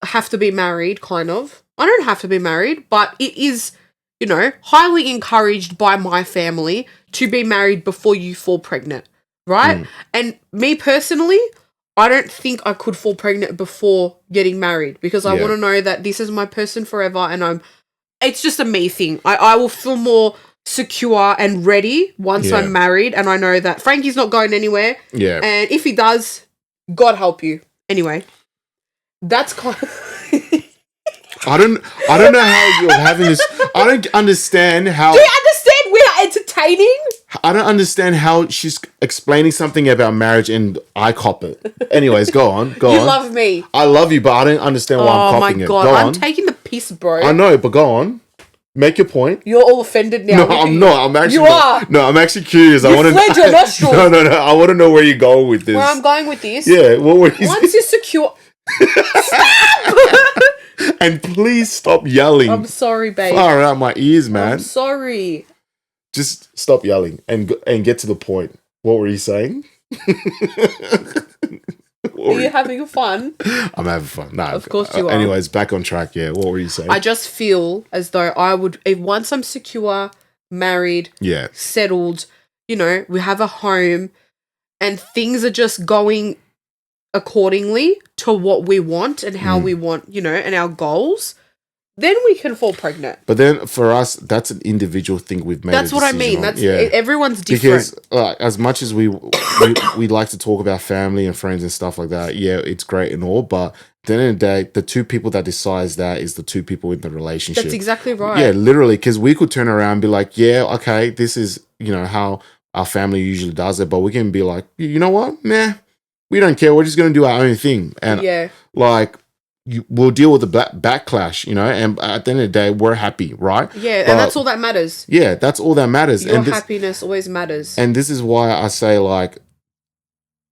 have to be married, kind of. I don't have to be married, but it is, you know, highly encouraged by my family to be married before you fall pregnant. Right? And me personally, I don't think I could fall pregnant before getting married because I want to know that this is my person forever and it's just a me thing. I will feel more secure and ready once I'm married and I know that Frankie's not going anywhere. Yeah. And if he does, God help you. Anyway, that's kind of... I don't know how you're having this. I don't understand how. Do you understand we are entertaining? I don't understand how she's explaining something about marriage and I cop it. Anyways, go on. You love me. I love you, but I don't understand why I'm copying it. Oh my Go God, on. I'm taking the piss, bro. I know, but go on. Make your point. You're all offended now. No, I'm not. I'm actually. You are. No, I'm actually curious. You I want to. fled your nostrils. No. I want to know where you're going with this. Where I'm going with this. Yeah. What were you? Once you're secure. And please stop yelling. I'm sorry, babe. Far out my ears, man. I'm sorry. Just stop yelling and get to the point. What were you saying? Are you having fun? I'm having fun. Nah, of course you are. Anyways, back on track. Yeah, what were you saying? I just feel as though I would, if once I'm secure, married, settled, you know, we have a home, and things are just going accordingly to what we want and how we want, you know, and our goals, then we can fall pregnant. But then for us, that's an individual thing we've made. That's what I mean. That's everyone's different. Because as much as we like to talk about family and friends and stuff like that, yeah, it's great and all, but at the end of the day, the two people that decides that is the two people in the relationship. That's exactly right. Yeah, literally, because we could turn around and be like, yeah, okay, this is, you know, how our family usually does it, but we can be like, you know what? Nah, we don't care. We're just going to do our own thing. And like, we'll deal with the backlash, you know, and at the end of the day, we're happy, right? Yeah, and that's all that matters. Yeah, that's all that matters. Your happiness always matters. And this is why I say, like,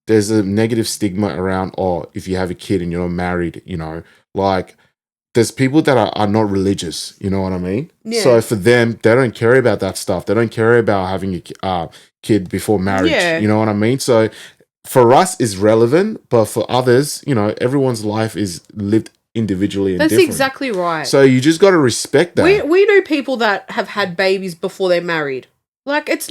there's a negative stigma around, if you have a kid and you're not married, you know, like, there's people that are not religious, you know what I mean? Yeah. So for them, they don't care about that stuff. They don't care about having a kid before marriage, you know what I mean? So for us is relevant, but for others, you know, everyone's life is lived individually and That's different. exactly right. So you just got to respect that. We know people that have had babies before they're married. Like, it's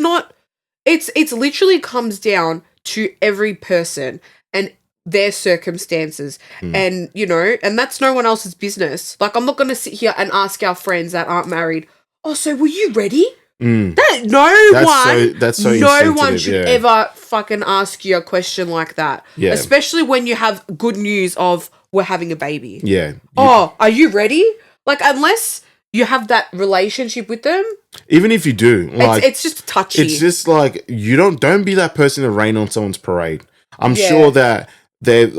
literally comes down to every person and their circumstances. And, you know, and that's no one else's business. Like, I'm not going to sit here and ask our friends that aren't married, oh, so were you ready? That's so no one should ever fucking ask you a question like that. Yeah. Especially when you have good news of we're having a baby. Yeah. Oh, are you ready? Like, unless you have that relationship with them. Even if you do, like, it's just touchy. It's just like, you don't be that person to rain on someone's parade. I'm sure that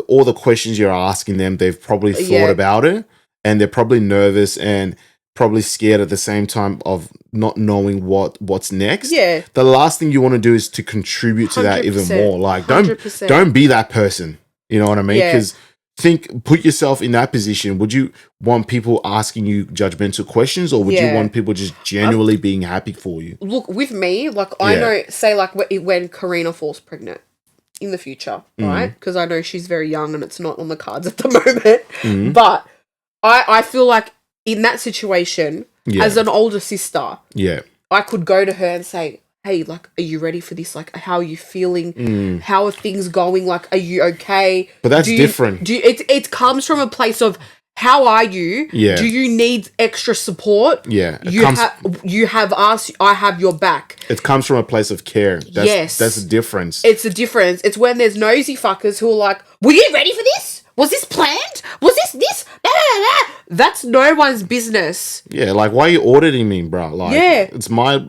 all the questions you're asking them, they've probably thought about it, and they're probably nervous and probably scared at the same time of not knowing what's next. Yeah. The last thing you want to do is to contribute to that even more. Like, don't be that person. You know what I mean? Because put yourself in that position. Would you want people asking you judgmental questions, or would you want people just genuinely being happy for you? Look, with me, like, I know, say, like, when Karina falls pregnant in the future, right? Because I know she's very young and it's not on the cards at the moment. But I feel like in that situation, as an older sister, I could go to her and say, hey, like, are you ready for this? Like, how are you feeling? How are things going? Like, are you okay? But that's different. It comes from a place of how are you? Yeah. Do you need extra support? Yeah. You have us. I have your back. It comes from a place of care. That's the difference. It's the difference. It's when there's nosy fuckers who are like, were you ready for this? Was this planned? Was this? Blah, blah, blah. That's no one's business. Yeah, like, why are you auditing me, bro? Like, Yeah. it's my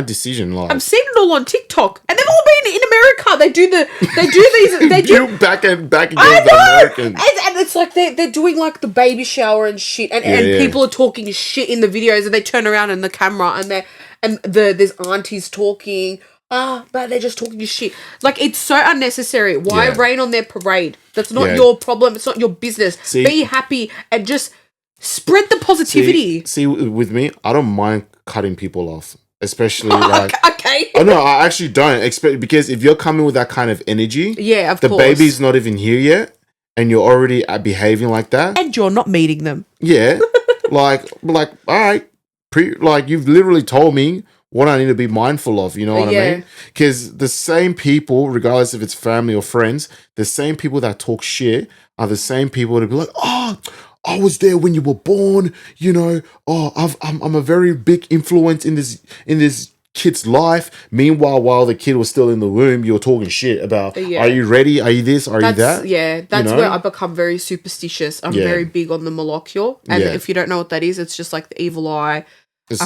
decision. Like, I'm seeing it all on TikTok, and they've all been in America. They do these. They do. you back against I the know, Americans. and it's like they're doing like the baby shower and shit, and people are talking shit in the videos, and they turn around in the camera, and there's aunties talking. But they're just talking shit. Like, it's so unnecessary. Why rain on their parade? That's not your problem. It's not your business. Be happy and just spread the positivity. See, with me, I don't mind cutting people off, especially like. Okay. Oh no, I actually don't expect, because if you're coming with that kind of energy, of the course. baby's not even here yet, and you're already behaving like that, And you're not meeting them. yeah, like all right, like, you've literally told me what I need to be mindful of, you know what I mean? Because the same people, regardless if it's family or friends, the same people that talk shit are the same people that be like, oh, I was there when you were born, you know, I'm a very big influence in this kid's life. Meanwhile, while the kid was still in the womb, you were talking shit about, are you ready? Are you this? Are you that? Yeah, that's where I become very superstitious. I'm very big on the molecule. And if you don't know what that is, it's just like the evil eye. It's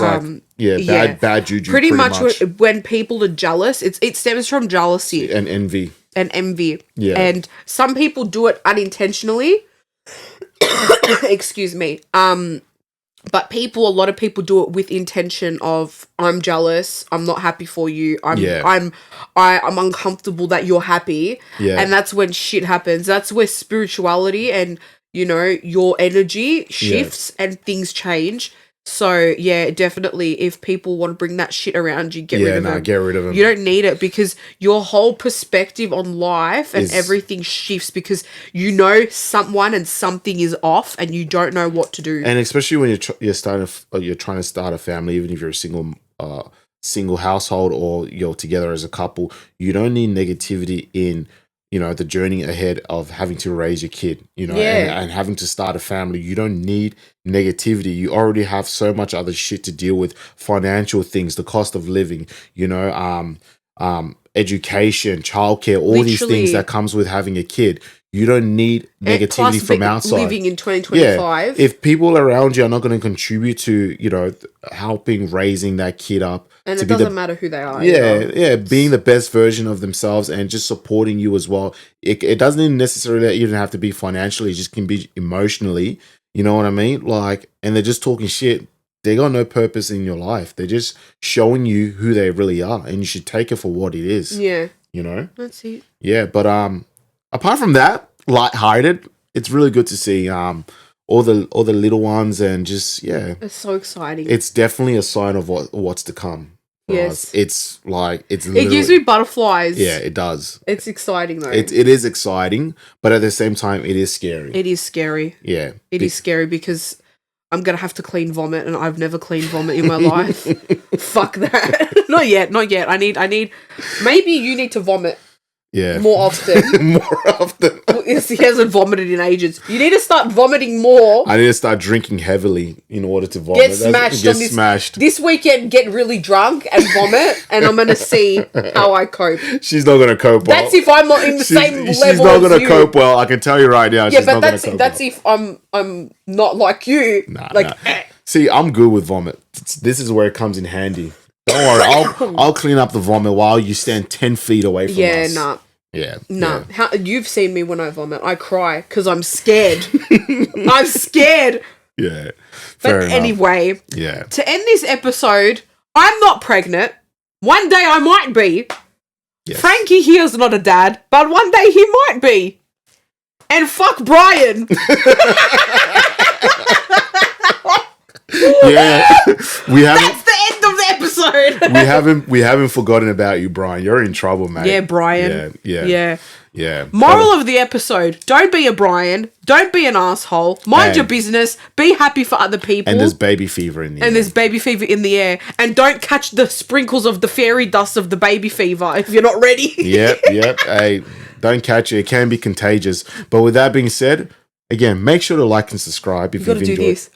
bad juju. Pretty much when people are jealous, it stems from jealousy and envy. Yeah. And some people do it unintentionally. Excuse me. But a lot of people do it with intention of, I'm jealous, I'm not happy for you, I'm uncomfortable that you're happy. Yeah. And that's when shit happens. That's where spirituality and, you know, your energy shifts and things change. So, yeah, definitely, if people want to bring that shit around you, get rid of them. Get rid of them. You don't need it, because your whole perspective on life and everything shifts, because you know someone and something is off and you don't know what to do. And especially when you're trying to start a family, even if you're a single household or you're together as a couple, you don't need negativity in, you know, the journey ahead of having to raise your kid, you know, and having to start a family. You don't need negativity. You already have so much other shit to deal with, financial things, the cost of living, you know, education, childcare, all these things that comes with having a kid. You don't need negativity from outside. Living in 2025. Yeah. If people around you are not going to contribute to, you know, helping raising that kid up. And it doesn't matter who they are. Yeah, being the best version of themselves and just supporting you as well. It doesn't even necessarily even have to be financially. It just can be emotionally. You know what I mean? Like, and they're just talking shit. They got no purpose in your life. They're just showing you who they really are, and you should take it for what it is. Yeah. You know? That's it. Yeah, but apart from that, lighthearted, it's really good to see all the little ones, and just it's so exciting. It's definitely a sign of what's to come. Yes, it's like it gives me butterflies. Yeah, it does. It's exciting though. It is exciting, but at the same time, it is scary. It is scary. Yeah, it is scary because I'm gonna have to clean vomit, and I've never cleaned vomit in my life. Fuck that. Not yet. I need. Maybe you need to vomit. Yeah. More often. More often. He hasn't vomited in ages. You need to start vomiting more. I need to start drinking heavily in order to vomit. Get smashed. This weekend, get really drunk and vomit, and I'm going to see how I cope. She's not going to cope well. That's if I'm not in the same level as you. She's not going to cope well. I can tell you right now. Yeah, but that's if I'm not like you. Nah. See, I'm good with vomit. This is where it comes in handy. Don't worry, I'll clean up the vomit while you stand 10 feet away from us. Yeah, you've seen me when I vomit. I cry because I'm scared. I'm scared. Yeah. But anyway, to end this episode, I'm not pregnant. One day I might be. Yes. Frankie here's not a dad, but one day he might be. And fuck Brian. Yeah, That's the end of the episode. we haven't forgotten about you, Brian. You're in trouble, mate. Yeah, Brian. Yeah. Moral of the episode: don't be a Brian. Don't be an asshole. Mind your business. Be happy for other people. And there's baby fever in the air. And there's baby fever in the air. And don't catch the sprinkles of the fairy dust of the baby fever if you're not ready. Yep. Hey, don't catch it. It can be contagious. But with that being said, again, make sure to like and subscribe if You gotta you've do enjoyed. this.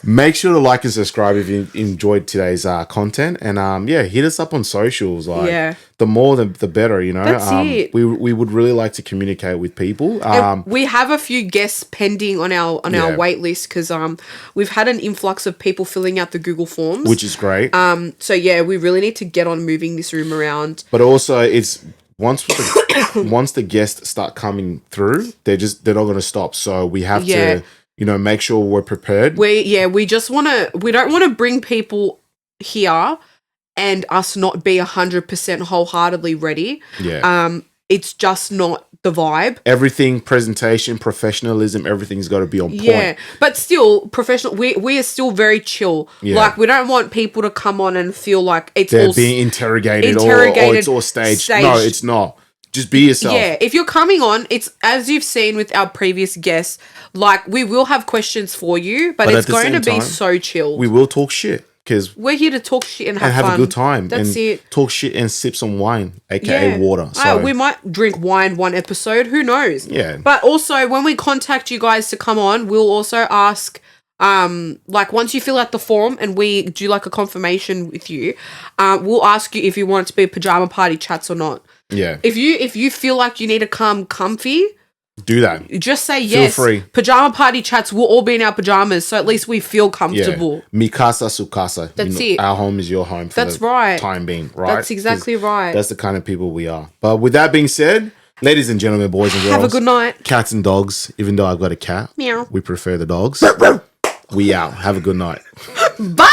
Make sure to like and subscribe if you enjoyed today's content, and hit us up on socials. Like, the more the better, you know. That's it. We would really like to communicate with people. We have a few guests pending on our wait list because we've had an influx of people filling out the Google forms, which is great. So yeah, we really need to get on moving this room around. But also, it's once the guests start coming through, they're not going to stop. So we have to. Make sure we're prepared. We don't want to bring people here and us not be 100% wholeheartedly ready. Yeah. It's just not the vibe. Everything, presentation, professionalism, everything's got to be on point. Yeah, but still professional. We are still very chill. Yeah. Like, we don't want people to come on and feel like they're being interrogated or it's all staged. No, it's not. Just be yourself. Yeah, if you're coming on, it's as you've seen with our previous guests, like, we will have questions for you, but it's going to be so chill. We will talk shit because we're here to talk shit and have have fun. a good time. That's it. Talk shit and sip some wine, aka water. So we might drink wine one episode. Who knows? Yeah. But also, when we contact you guys to come on, we'll also ask. Like, once you fill out the form and we do like a confirmation with you, we'll ask you if you want it to be pajama party chats or not. Yeah. If you feel like you need to come comfy, do that. Just say yes. Feel free. Pajama party chats will all be in our pajamas, so at least we feel comfortable. Yeah. Mi casa, su casa. That's it. Our home is your home for the time being, right? That's exactly right. That's the kind of people we are. But with that being said, ladies and gentlemen, boys and girls. Have a good night. Cats and dogs, even though I've got a cat. Meow. We prefer the dogs. We out. Have a good night. Bye!